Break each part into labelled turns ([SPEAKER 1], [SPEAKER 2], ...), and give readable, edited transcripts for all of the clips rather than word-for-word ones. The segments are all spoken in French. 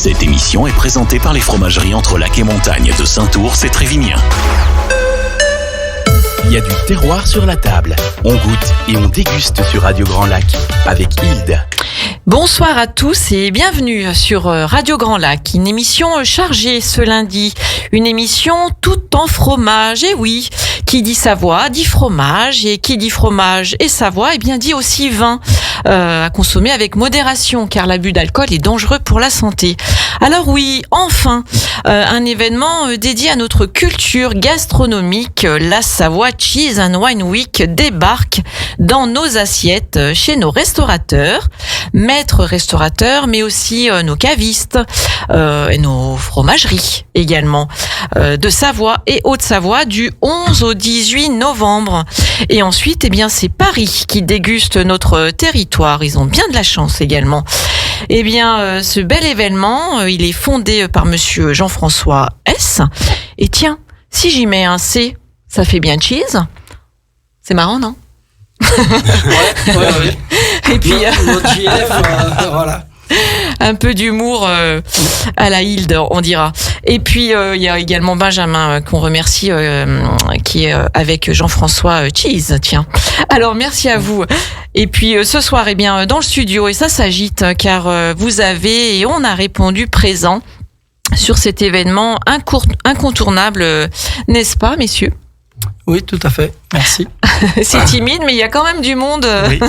[SPEAKER 1] Cette émission est présentée par les fromageries Entre Lac et Montagne de Saint-Ours et Trévignien. Il y a du terroir sur la table. On goûte et on déguste sur Radio Grand Lac avec Hilde.
[SPEAKER 2] Bonsoir à tous et bienvenue sur Radio Grand Lac, une émission chargée ce lundi, une émission toute en fromage, et oui, qui dit Savoie dit fromage, et qui dit fromage et Savoie, eh bien dit aussi vin, à consommer avec modération, car l'abus d'alcool est dangereux pour la santé. Alors oui, enfin, un événement dédié à notre culture gastronomique, la Savoie Cheese and Wine Week débarque dans nos assiettes chez nos restaurateurs, maîtres restaurateurs, mais aussi nos cavistes et nos fromageries également de Savoie et Haute-Savoie du 11 au 18 novembre. Et ensuite, eh bien, c'est Paris qui déguste notre territoire. Ils ont bien de la chance également. Eh bien, ce bel événement, il est fondé par monsieur Jean-François S. Et tiens, si j'y mets un C, ça fait bien cheese. C'est marrant, non?
[SPEAKER 3] Ouais.
[SPEAKER 2] Et puis
[SPEAKER 3] notre JF, voilà.
[SPEAKER 2] Un peu d'humour à la Hilde, on dira. Et puis il y a également Benjamin qu'on remercie, qui est avec Jean-François Cheese. Tiens. Alors merci à vous. Et puis ce soir, eh bien dans le studio, et ça s'agite car vous avez et on a répondu présent sur cet événement incontournable, n'est-ce pas, messieurs?
[SPEAKER 3] Oui, tout à fait. Merci.
[SPEAKER 2] C'est timide, mais il y a quand même du monde
[SPEAKER 3] Oui.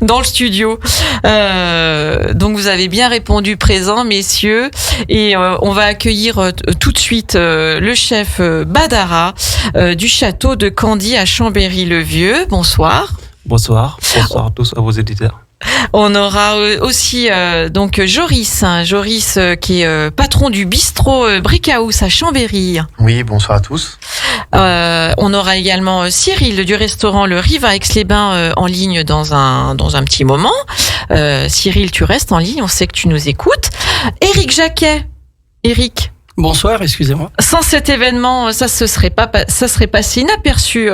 [SPEAKER 2] dans le studio. Donc vous avez bien répondu présent, messieurs. Et on va accueillir tout de suite le chef Badara du château de Candy à Chambéry-le-Vieux. Bonsoir.
[SPEAKER 4] Bonsoir à tous, à vos éditeurs.
[SPEAKER 2] On aura aussi donc Joris qui est patron du bistrot Brick House à Chambéry.
[SPEAKER 5] Oui, bonsoir à tous.
[SPEAKER 2] On aura également Cyril du restaurant Le Rive à Aix-les-Bains en ligne dans un petit moment. Cyril, tu restes en ligne, on sait que tu nous écoutes. Éric Jacquet. Éric.
[SPEAKER 3] Bonsoir, excusez-moi.
[SPEAKER 2] Sans cet événement, ça serait passé inaperçu.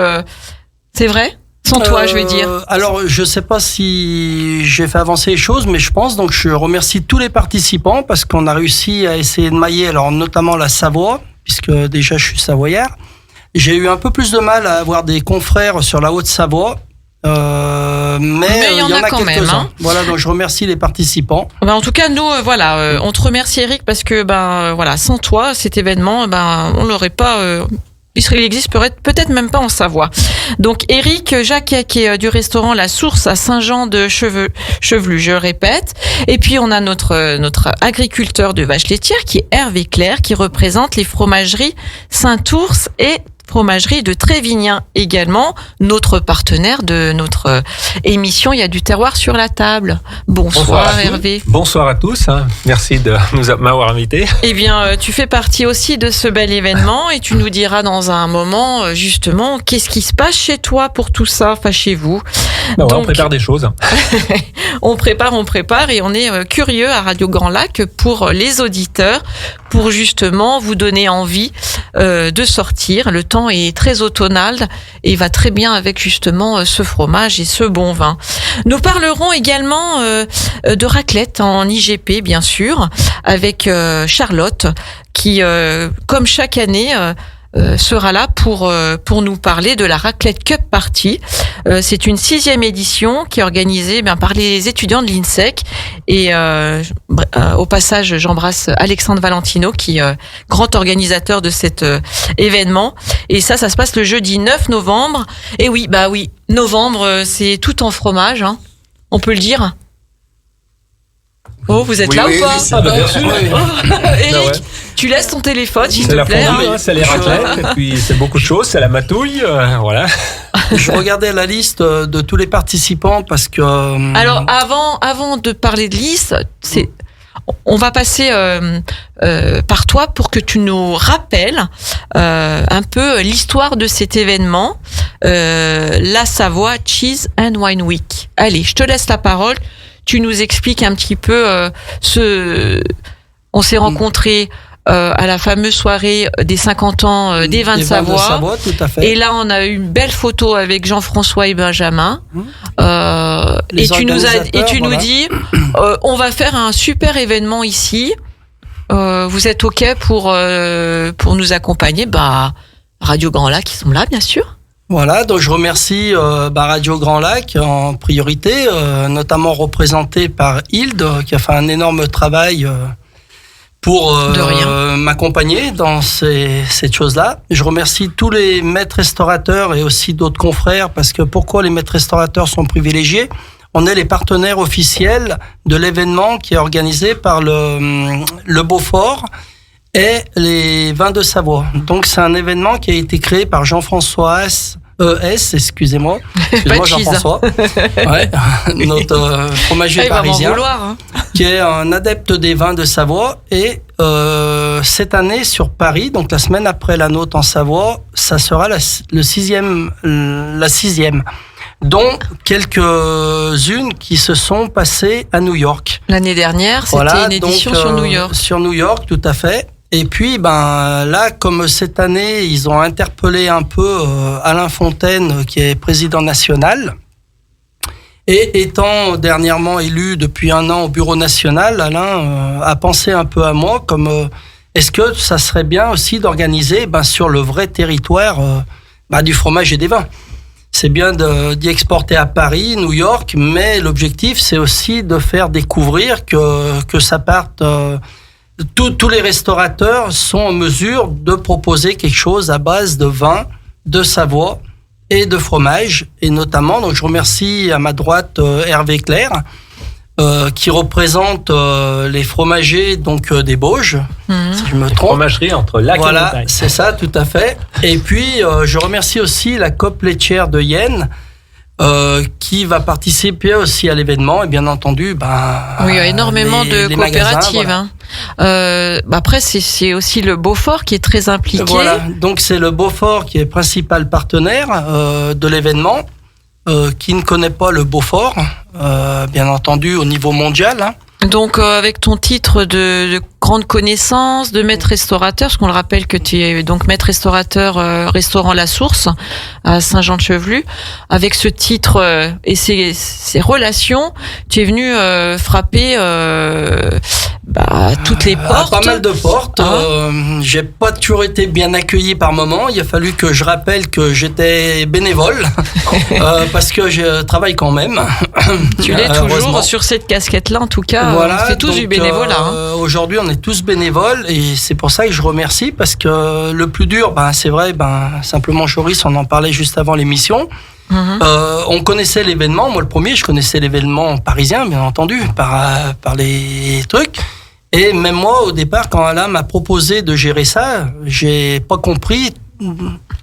[SPEAKER 2] C'est vrai? Sans toi, je veux dire.
[SPEAKER 3] Alors, je sais pas si j'ai fait avancer les choses, mais je pense. Donc, je remercie tous les participants parce qu'on a réussi à essayer de mailler, alors notamment la Savoie, puisque déjà je suis savoyard. J'ai eu un peu plus de mal à avoir des confrères sur la Haute-Savoie. Mais il y en a
[SPEAKER 2] quand même,
[SPEAKER 3] quelques-uns.
[SPEAKER 2] hein.
[SPEAKER 3] Voilà, donc je remercie les participants.
[SPEAKER 2] En tout cas, nous, on te remercie, Eric, parce que sans toi, cet événement, on l'aurait pas. Il existe peut-être même pas en Savoie. Donc Éric Jacquet qui est du restaurant La Source à Saint-Jean de Chevelu, je répète. Et puis on a notre agriculteur de vaches laitières qui est Hervé Clair qui représente les fromageries Saint-Ours et fromagerie de Trévignien également, notre partenaire de notre émission. Il y a du terroir sur la table. Bonsoir Hervé.
[SPEAKER 4] Bonsoir à tous, merci de m'avoir invité.
[SPEAKER 2] Eh bien, tu fais partie aussi de ce bel événement et tu nous diras dans un moment, justement, qu'est-ce qui se passe chez toi pour tout ça, enfin chez vous.
[SPEAKER 4] Donc, on prépare des choses.
[SPEAKER 2] on prépare et on est curieux à Radio Grand Lac pour les auditeurs, pour justement vous donner envie de sortir. Le temps est très automnal et va très bien avec justement ce fromage et ce bon vin. Nous parlerons également de raclette en IGP, bien sûr, avec Charlotte qui, comme chaque année, sera là pour nous parler de la Raclette Cup Party. C'est une 6e édition qui est organisée par les étudiants de l'INSEC et au passage j'embrasse Alexandre Valentino qui est grand organisateur de cet événement et ça se passe le jeudi 9 novembre et oui, novembre c'est tout en fromage, hein. On peut le dire. Oh, vous êtes là ou pas?
[SPEAKER 4] Bien sûr.
[SPEAKER 2] Eric, tu laisses ton téléphone, s'il te plaît.
[SPEAKER 4] C'est les raclettes, et puis c'est beaucoup de choses, c'est la matouille, voilà.
[SPEAKER 3] Je regardais la liste de tous les participants parce que...
[SPEAKER 2] Alors, avant de parler de liste, on va passer par toi pour que tu nous rappelles un peu l'histoire de cet événement, la Savoie Cheese and Wine Week. Allez, je te laisse la parole. Tu nous expliques un petit peu on s'est rencontrés à la fameuse soirée des 50 ans des vins de Savoie.
[SPEAKER 3] Tout à fait.
[SPEAKER 2] Et là, on a eu une belle photo avec Jean-François et Benjamin. Et tu nous dis, on va faire un super événement ici. vous êtes OK pour nous accompagner, Radio Grand Lac, qui sont là, bien sûr.
[SPEAKER 3] Voilà, donc je remercie Radio Grand Lac en priorité, notamment représenté par Hilde, qui a fait un énorme travail pour m'accompagner dans cette chose-là. Je remercie tous les maîtres restaurateurs et aussi d'autres confrères, parce que pourquoi les maîtres restaurateurs sont privilégiés ? On est les partenaires officiels de l'événement qui est organisé par le Beaufort et les vins de Savoie. Donc c'est un événement qui a été créé par Jean-François excusez-moi Jean-François, notre fromager parisien, qui est un adepte des vins de Savoie. Et cette année sur Paris, donc la semaine après la nôtre en Savoie, ça sera la sixième, dont quelques-unes qui se sont passées à New York.
[SPEAKER 2] L'année dernière, c'était une édition sur New York.
[SPEAKER 3] Sur New York, tout à fait. Et puis, là, comme cette année, ils ont interpellé un peu Alain Fontaine, qui est président national. Et étant dernièrement élu depuis 1 an au bureau national, Alain a pensé un peu à moi, comme est-ce que ça serait bien aussi d'organiser sur le vrai territoire du fromage et des vins. C'est bien d'y exporter à Paris, New York, mais l'objectif, c'est aussi de faire découvrir que ça parte... Tous les restaurateurs sont en mesure de proposer quelque chose à base de vin, de Savoie et de fromage. Et notamment, donc je remercie à ma droite Hervé Clair, qui représente les fromagers des Bauges, si je me trompe.
[SPEAKER 4] Fromagerie entre lac et montagne.
[SPEAKER 3] Voilà, c'est ça, tout à fait. Et puis, je remercie aussi la COP laitière de Yenne, qui va participer aussi à l'événement. Et bien entendu,
[SPEAKER 2] oui, il y a énormément de coopératives.
[SPEAKER 3] Voilà.
[SPEAKER 2] Après, c'est aussi le Beaufort qui est très impliqué.
[SPEAKER 3] Voilà, donc c'est le Beaufort qui est principal partenaire de l'événement, qui ne connaît pas le Beaufort, bien entendu, au niveau mondial.
[SPEAKER 2] Donc, avec ton titre de grande connaissance, de maître restaurateur, parce qu'on le rappelle que tu es donc maître restaurateur restaurant La Source à Saint-Jean-de-Chevelu, avec ce titre et ces relations, tu es venu frapper toutes les portes.
[SPEAKER 3] Pas mal de portes. J'ai pas toujours été bien accueilli par moment. Il a fallu que je rappelle que j'étais bénévole parce que je travaille quand même.
[SPEAKER 2] Tu l'es toujours sur cette casquette-là, en tout cas.
[SPEAKER 3] Voilà,
[SPEAKER 2] on fait tous du bénévolat.
[SPEAKER 3] Aujourd'hui, on est tous bénévoles et c'est pour ça que je remercie, parce que le plus dur, c'est vrai, simplement Joris, on en parlait juste avant l'émission. On connaissait l'événement. Moi, le premier, je connaissais l'événement parisien, bien entendu, par les trucs. Et même moi, au départ, quand Alain m'a proposé de gérer ça, j'ai pas compris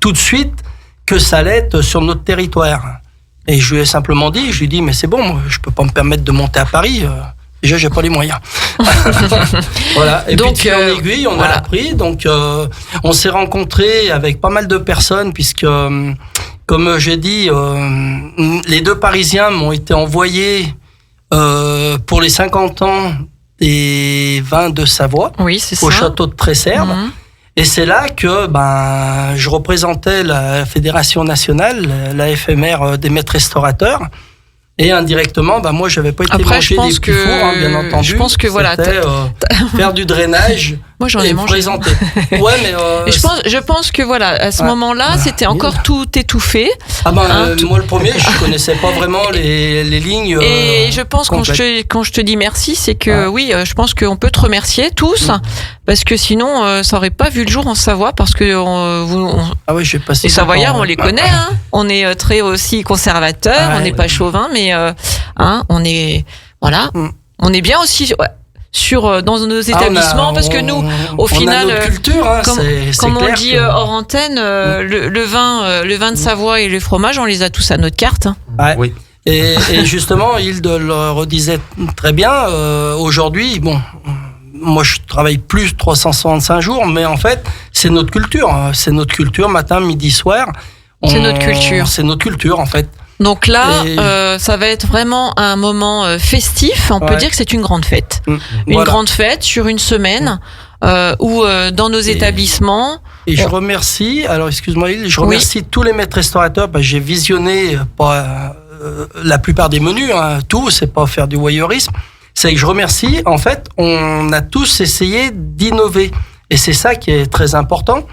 [SPEAKER 3] tout de suite que ça allait être sur notre territoire. Et je lui ai simplement dit, mais c'est bon, moi, je peux pas me permettre de monter à Paris. Déjà, j'ai pas les moyens. Voilà. Et donc, puis, en aiguille, on a appris. Donc, on s'est rencontrés avec pas mal de personnes, puisque, comme j'ai dit, les 2 Parisiens m'ont été envoyés pour les 50 ans des vins de Savoie, au château de Tresserve. Et c'est là que je représentais la Fédération nationale, la FMR des maîtres restaurateurs. Et indirectement, moi, j'avais pas été manger des petits fours, bien entendu.
[SPEAKER 2] Je pense que
[SPEAKER 3] c'était, faire du drainage.
[SPEAKER 2] Moi, j'en ai mangé.
[SPEAKER 3] Présenter. Ouais, mais
[SPEAKER 2] et je pense que à ce moment-là, c'était encore tout étouffé.
[SPEAKER 3] Moi, le premier, je connaissais pas vraiment les lignes.
[SPEAKER 2] Et je pense quand je te dis merci, c'est que oui, je pense qu'on peut te remercier tous, parce que sinon, ça aurait pas vu le jour en Savoie, parce que
[SPEAKER 3] j'ai passé.
[SPEAKER 2] Les Savoyards, on les connaît. On est très aussi conservateurs, on n'est pas chauvin, mais on est on est bien aussi. Dans nos établissements, parce que nous, au final,
[SPEAKER 3] notre culture,
[SPEAKER 2] comme on dit hors antenne, le vin de Savoie et le fromage, on les a tous à notre carte.
[SPEAKER 3] Oui. Et justement, Hilde le redisait très bien. Aujourd'hui, moi je travaille plus 365 jours, mais en fait, c'est notre culture. C'est notre culture, matin, midi, soir.
[SPEAKER 2] C'est notre culture.
[SPEAKER 3] C'est notre culture, en fait.
[SPEAKER 2] Donc là, ça va être vraiment un moment festif. On peut dire que c'est une grande fête. Une grande fête sur une semaine où dans nos établissements...
[SPEAKER 3] Et je remercie, alors excuse-moi, je remercie tous les maîtres restaurateurs, parce que j'ai visionné la plupart des menus, tout, c'est pas faire du voyeurisme. c'est que je remercie. En fait, on a tous essayé d'innover. Et c'est ça qui est très important.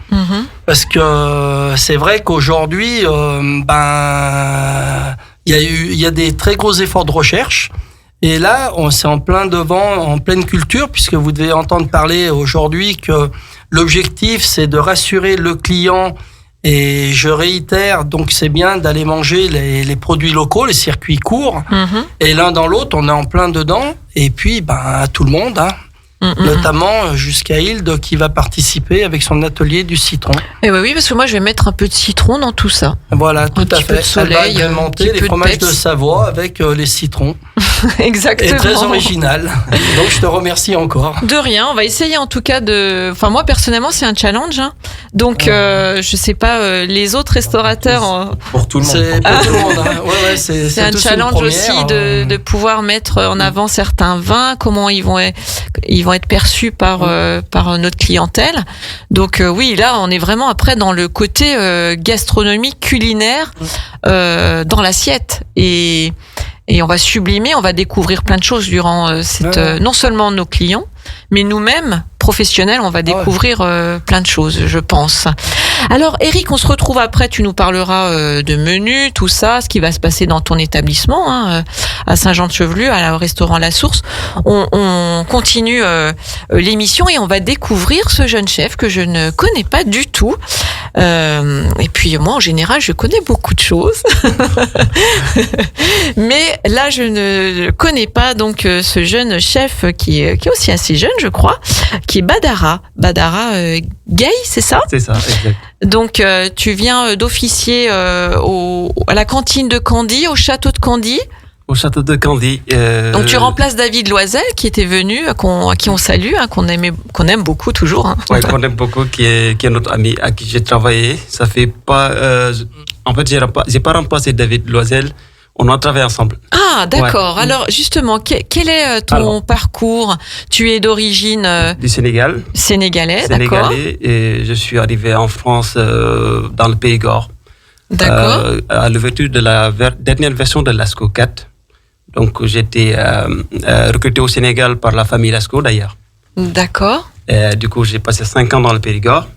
[SPEAKER 3] Parce que c'est vrai qu'aujourd'hui, il y a des très gros efforts de recherche. Et là, c'est en pleine culture, puisque vous devez entendre parler aujourd'hui que l'objectif, c'est de rassurer le client. Et je réitère, donc c'est bien d'aller manger les produits locaux, les circuits courts. Et l'un dans l'autre, on est en plein dedans. Et puis, tout le monde, notamment jusqu'à Hilde qui va participer avec son atelier du citron.
[SPEAKER 2] Et oui, parce que moi je vais mettre un peu de citron dans tout ça.
[SPEAKER 3] Voilà, tout à fait.
[SPEAKER 2] Soleil,
[SPEAKER 3] elle va agrémenter les fromages de Savoie avec les citrons.
[SPEAKER 2] Exactement.
[SPEAKER 3] Et très original. Donc je te remercie encore.
[SPEAKER 2] De rien, on va essayer en tout cas Enfin moi personnellement c'est un challenge. Donc je sais pas les autres restaurateurs.
[SPEAKER 4] Pour tout le monde.
[SPEAKER 3] C'est pour tout le monde. Ouais,
[SPEAKER 2] c'est un challenge aussi de pouvoir mettre en avant certains vins, comment ils vont être perçus par notre clientèle. Donc oui, là on est vraiment après dans le côté gastronomique, culinaire, dans l'assiette et on va sublimer, on va découvrir plein de choses durant non seulement nos clients, mais nous-mêmes, professionnels, on va découvrir plein de choses, je pense. Alors, Eric, on se retrouve après, tu nous parleras de menu, tout ça, ce qui va se passer dans ton établissement, à Saint-Jean-de-Chevelu, au restaurant La Source. On continue l'émission et on va découvrir ce jeune chef que je ne connais pas du tout. Et puis, moi, en général, je connais beaucoup de choses. Mais là, je ne connais pas donc ce jeune chef qui est aussi assez jeune, je crois, qui est Badara Gay, c'est ça ?
[SPEAKER 5] C'est ça, exact.
[SPEAKER 2] Donc, tu viens d'officier à la cantine de Candy, au château de Candy.
[SPEAKER 5] Au château de Candy.
[SPEAKER 2] Donc, tu remplaces David Loisel, qui était venu, à qui on salue, qu'on aime beaucoup toujours.
[SPEAKER 5] Oui, qu'on aime beaucoup, qui est notre ami, à qui j'ai travaillé. Ça fait pas... en fait, j'ai pas remplacé David Loisel. On a travaillé ensemble.
[SPEAKER 2] Ah, d'accord. Ouais. Alors, justement, quel est ton parcours ? Tu es d'origine...
[SPEAKER 5] du Sénégal.
[SPEAKER 2] Sénégalais, d'accord.
[SPEAKER 5] Et je suis arrivé en France dans le Périgord.
[SPEAKER 2] D'accord.
[SPEAKER 5] À l'ouverture de la dernière version de Lasco 4. Donc, j'ai été recruté au Sénégal par la famille Lasco, d'ailleurs.
[SPEAKER 2] D'accord.
[SPEAKER 5] Du coup, j'ai passé 5 ans dans le Périgord.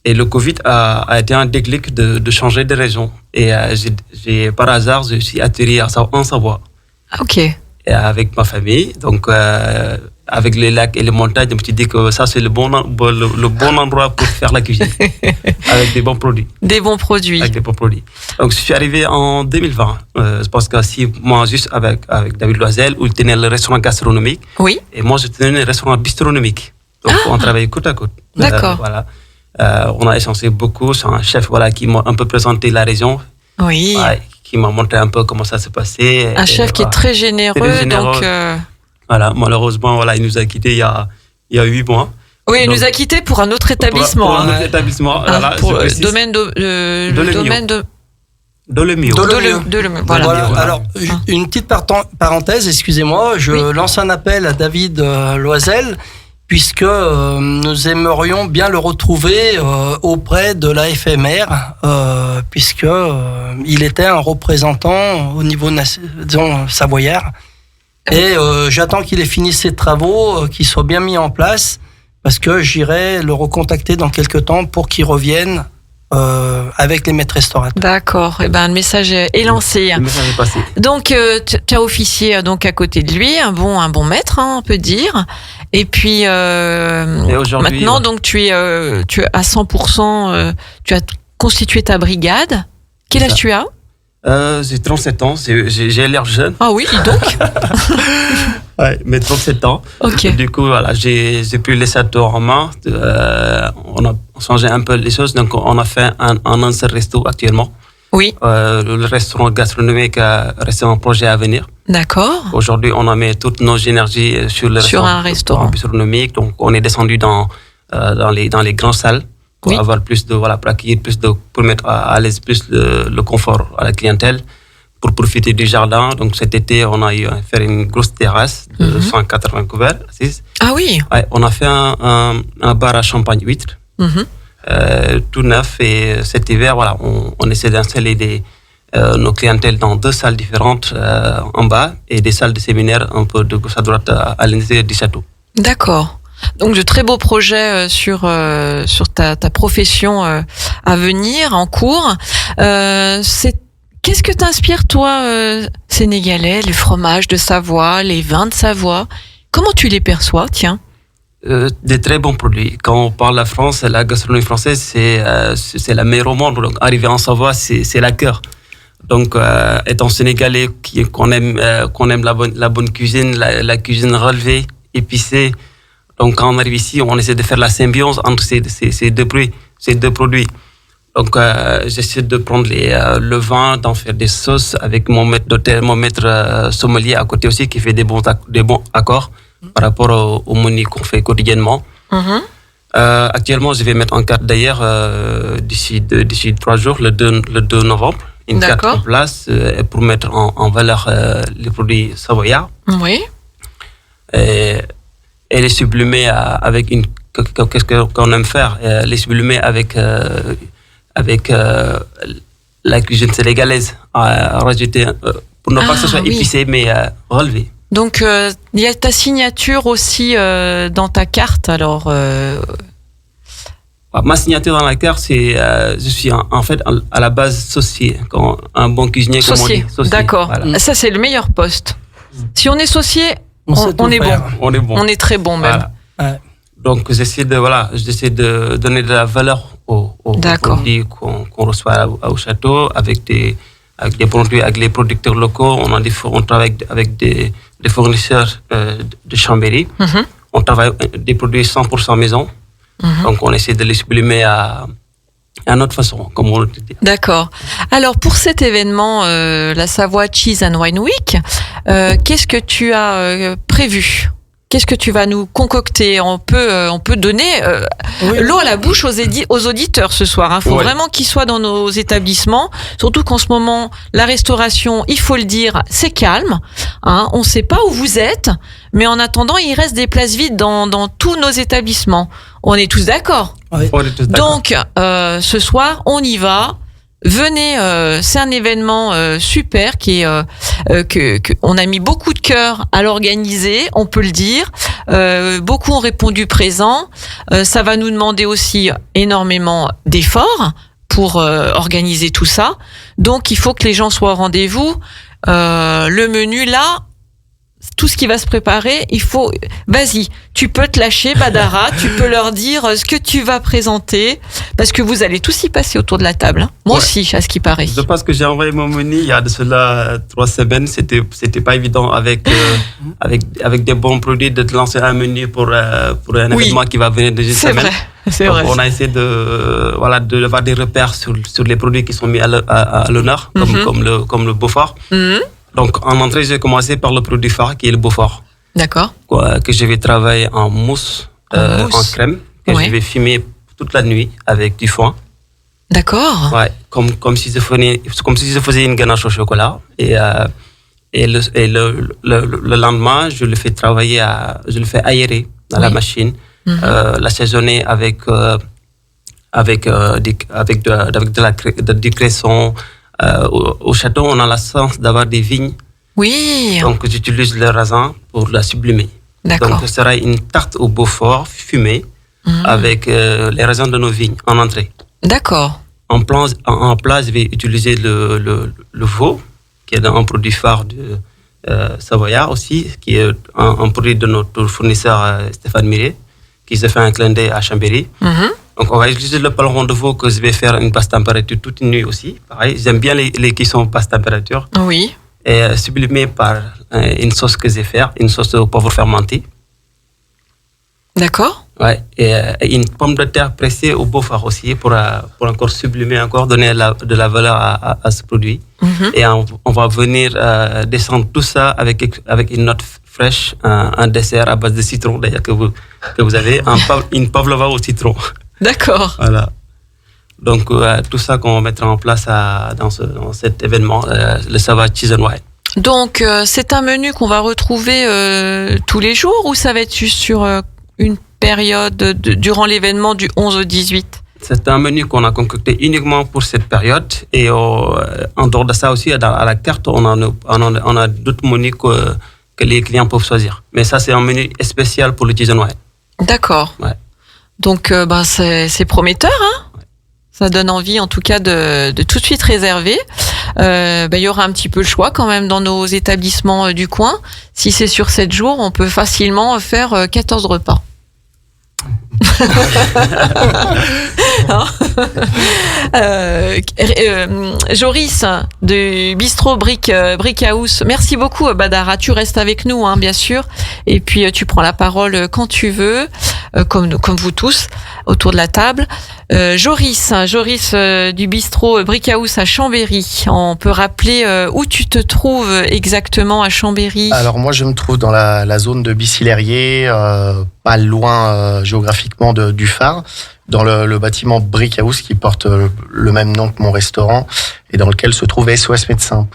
[SPEAKER 5] Et le Covid a été un déclic de changer de région. Et par hasard, je suis atterri en Savoie.
[SPEAKER 2] Ok.
[SPEAKER 5] Et avec ma famille, donc avec les lacs et les montagnes, je me suis dit que ça, c'est le bon endroit pour faire la cuisine. Avec des bons produits.
[SPEAKER 2] Des bons produits.
[SPEAKER 5] Avec des bons produits. Donc, je suis arrivé en 2020. Je pense que 6 mois juste avec David Loisel, où il tenait le restaurant gastronomique.
[SPEAKER 2] Oui.
[SPEAKER 5] Et moi, je tenais le restaurant bistronomique. Donc, on travaillait côte à côte.
[SPEAKER 2] D'accord.
[SPEAKER 5] Voilà. On a échangé beaucoup. C'est un chef qui m'a un peu présenté la région.
[SPEAKER 2] Oui.
[SPEAKER 5] Qui m'a montré un peu comment ça se passait.
[SPEAKER 2] Un chef qui est très généreux. Donc
[SPEAKER 5] Voilà, malheureusement, il nous a quittés il y a 8 mois.
[SPEAKER 2] Oui, il nous a quittés pour un autre établissement.
[SPEAKER 5] Pour un autre établissement. Voilà,
[SPEAKER 2] pour le domaine de
[SPEAKER 5] Dolemieux.
[SPEAKER 2] Voilà.
[SPEAKER 3] Alors, une petite parenthèse, excusez-moi, je lance un appel à David Loisel, puisque nous aimerions bien le retrouver auprès de la FMR, puisque il était un représentant au niveau savoyard. Et j'attends qu'il ait fini ses travaux, qu'il soit bien mis en place, parce que j'irai le recontacter dans quelques temps pour qu'il revienne avec les maîtres restaurateurs.
[SPEAKER 2] D'accord. Le message est lancé.
[SPEAKER 5] Le message est passé.
[SPEAKER 2] Donc, tu as officié donc à côté de lui, un bon maître, on peut dire. Et puis maintenant, donc tu es à 100%. Tu as constitué ta brigade. Quel âge tu as ?
[SPEAKER 5] J'ai 37 ans. J'ai l'air jeune.
[SPEAKER 2] Ah oui, dis donc.
[SPEAKER 5] Ouais, mais 37 ans.
[SPEAKER 2] Ok.
[SPEAKER 5] Du coup, j'ai pu laisser tout en main. On a changé un peu les choses. Donc, on a fait un seul resto actuellement.
[SPEAKER 2] Oui.
[SPEAKER 5] Le restaurant gastronomique reste un projet à venir.
[SPEAKER 2] D'accord.
[SPEAKER 5] Aujourd'hui, on a mis toutes nos énergies sur
[SPEAKER 2] un restaurant
[SPEAKER 5] gastronomique. Donc, on est descendu dans les grandes salles pour avoir plus de, pour accueillir pour mettre à l'aise plus le confort à la clientèle, pour profiter du jardin. Donc, cet été, on a eu à faire une grosse terrasse de 180 couverts.
[SPEAKER 2] Ah oui.
[SPEAKER 5] Ouais, on a fait un bar à champagne huître. Tout neuf, et cet hiver, on essaie d'installer nos clientèles dans 2 salles différentes en bas et des salles de séminaire un peu de gauche à droite à l'intérieur du château.
[SPEAKER 2] D'accord. Donc de très beaux projets sur ta profession à venir, en cours. Qu'est-ce que t'inspire, toi, sénégalais, les fromages de Savoie, les vins de Savoie? Comment tu les perçois, tiens?
[SPEAKER 5] Des très bons produits. Quand on parle de la France, la gastronomie française, c'est la meilleure au monde. Donc, arriver en Savoie, c'est la cœur. Donc, étant sénégalais, qu'on aime la bonne cuisine, la cuisine relevée, épicée. Donc, quand on arrive ici, on essaie de faire la symbiose entre ces deux produits. Donc, j'essaie de prendre le vin, d'en faire des sauces avec mon maître d'hôtel, mon maître sommelier à côté aussi, qui fait des bons accords par rapport au menu qu'on fait quotidiennement. Actuellement, je vais mettre en carte d'ailleurs d'ici 3 jours, le 2 novembre, une carte en place pour mettre en valeur les produits savoyards.
[SPEAKER 2] Oui.
[SPEAKER 5] Et les sublimer avec qu'est-ce qu'on aime faire, les sublimer avec la cuisine sénégalaise, à rajouter, pour ne pas que ce soit épicé, mais relevé.
[SPEAKER 2] Donc, il y a ta signature aussi dans ta carte, alors...
[SPEAKER 5] Ma signature dans la carte, c'est... je suis en fait à la base saucier, un bon cuisinier, comme on dit. Saucier,
[SPEAKER 2] d'accord. Voilà. Ça, c'est le meilleur poste. Si on est saucier, on est bon.
[SPEAKER 5] On est bon.
[SPEAKER 2] On est très bon, même.
[SPEAKER 5] Voilà. Donc, j'essaie de donner de la valeur aux produits qu'on reçoit au château, avec des produits, avec les producteurs locaux. On travaille avec des fournisseurs de Chambéry. On travaille des produits 100% maison. Donc, on essaie de les sublimer à notre façon, comme on le dit.
[SPEAKER 2] D'accord. Alors, pour cet événement, la Savoie Cheese and Wine Week, qu'est-ce que tu as prévu ? Qu'est-ce que tu vas nous concocter ? On peut donner l'eau à la bouche aux auditeurs ce soir. Il faut vraiment qu'ils soient dans nos établissements. Surtout qu'en ce moment, la restauration, il faut le dire, c'est calme. On ne sait pas où vous êtes. Mais en attendant, il reste des places vides dans tous nos établissements. On est tous d'accord.
[SPEAKER 5] Oui. On est tous d'accord.
[SPEAKER 2] Donc, ce soir, on y va. Venez, c'est un événement super qui est que on a mis beaucoup de cœur à l'organiser, on peut le dire. Beaucoup ont répondu présent. Ça va nous demander aussi énormément d'efforts pour organiser tout ça. Donc il faut que les gens soient au rendez-vous. Le menu là, tout ce qui va se préparer, vas-y, tu peux te lâcher, Badara, tu peux leur dire ce que tu vas présenter, parce que vous allez tous y passer autour de la table. Moi aussi, à ce qui paraît.
[SPEAKER 5] Je pense que j'ai envoyé mon menu il y a de cela 3 semaines. C'était pas évident avec des bons produits de lancer un menu pour un événement qui va venir de une semaine.
[SPEAKER 2] C'est vrai.
[SPEAKER 5] On a essayé d'avoir des repères sur les produits qui sont mis à l'honneur, comme le Beaufort. Donc, en entrée, j'ai commencé par le produit phare qui est le Beaufort.
[SPEAKER 2] D'accord.
[SPEAKER 5] Que je vais travailler en mousse, en crème, que je vais fumer toute la nuit avec du foin.
[SPEAKER 2] D'accord.
[SPEAKER 5] Ouais, comme si je faisais une ganache au chocolat. Et le lendemain, je le fais travailler, je le fais aérer dans la machine, l'assaisonner avec du cresson. Au château, on a la chance d'avoir des vignes.
[SPEAKER 2] Oui.
[SPEAKER 5] Donc, j'utilise le raisin pour la sublimer.
[SPEAKER 2] D'accord.
[SPEAKER 5] Donc, ce sera une tarte au Beaufort fumée avec les raisins de nos vignes en entrée.
[SPEAKER 2] D'accord.
[SPEAKER 5] En plat, je vais utiliser le veau, qui est un produit phare de Savoyard aussi, qui est un produit de notre fournisseur Stéphane Miret, qui se fait un clin d'œil à Chambéry. Donc, on va utiliser le paleron de veau que je vais faire une basse température toute une nuit aussi. Pareil, j'aime bien les cuissons basse température.
[SPEAKER 2] Oui.
[SPEAKER 5] Et sublimé par une sauce que je vais faire, une sauce au poivre fermenté.
[SPEAKER 2] D'accord.
[SPEAKER 5] Ouais. Et une pomme de terre pressée au Beaufort aussi pour encore sublimer, encore donner de la valeur à ce produit. Et on va venir descendre tout ça avec une note fraîche, un dessert à base de citron d'ailleurs que vous avez, une pavlova au citron.
[SPEAKER 2] D'accord.
[SPEAKER 5] Voilà. Donc, tout ça qu'on mettra en place dans cet événement, le Savoie Cheese and Wine.
[SPEAKER 2] Donc, c'est un menu qu'on va retrouver tous les jours ou ça va être juste sur une période durant l'événement du 11 au 18 ?
[SPEAKER 5] C'est un menu qu'on a concocté uniquement pour cette période. Et en dehors de ça aussi, à la carte, on a d'autres menus que les clients peuvent choisir. Mais ça, c'est un menu spécial pour le cheese and wine.
[SPEAKER 2] D'accord.
[SPEAKER 5] Ouais.
[SPEAKER 2] Donc, c'est prometteur, hein? Ouais. Ça donne envie, en tout cas, de tout de suite réserver. Il y aura un petit peu le choix quand même dans nos établissements du coin. Si c'est sur 7 jours, on peut facilement faire 14 repas. Joris du bistrot Brick House, merci beaucoup Badara, tu restes avec nous hein, bien sûr, et puis tu prends la parole quand tu veux, comme vous tous autour de la table. Joris du bistrot Brick House à Chambéry, on peut rappeler où tu te trouves exactement à Chambéry?
[SPEAKER 6] Alors moi je me trouve dans la zone de Bissy-Lherrier, pas loin géographiquement du phare, dans le bâtiment Brick House qui porte le même nom que mon restaurant et dans lequel se trouve SOS Médecins.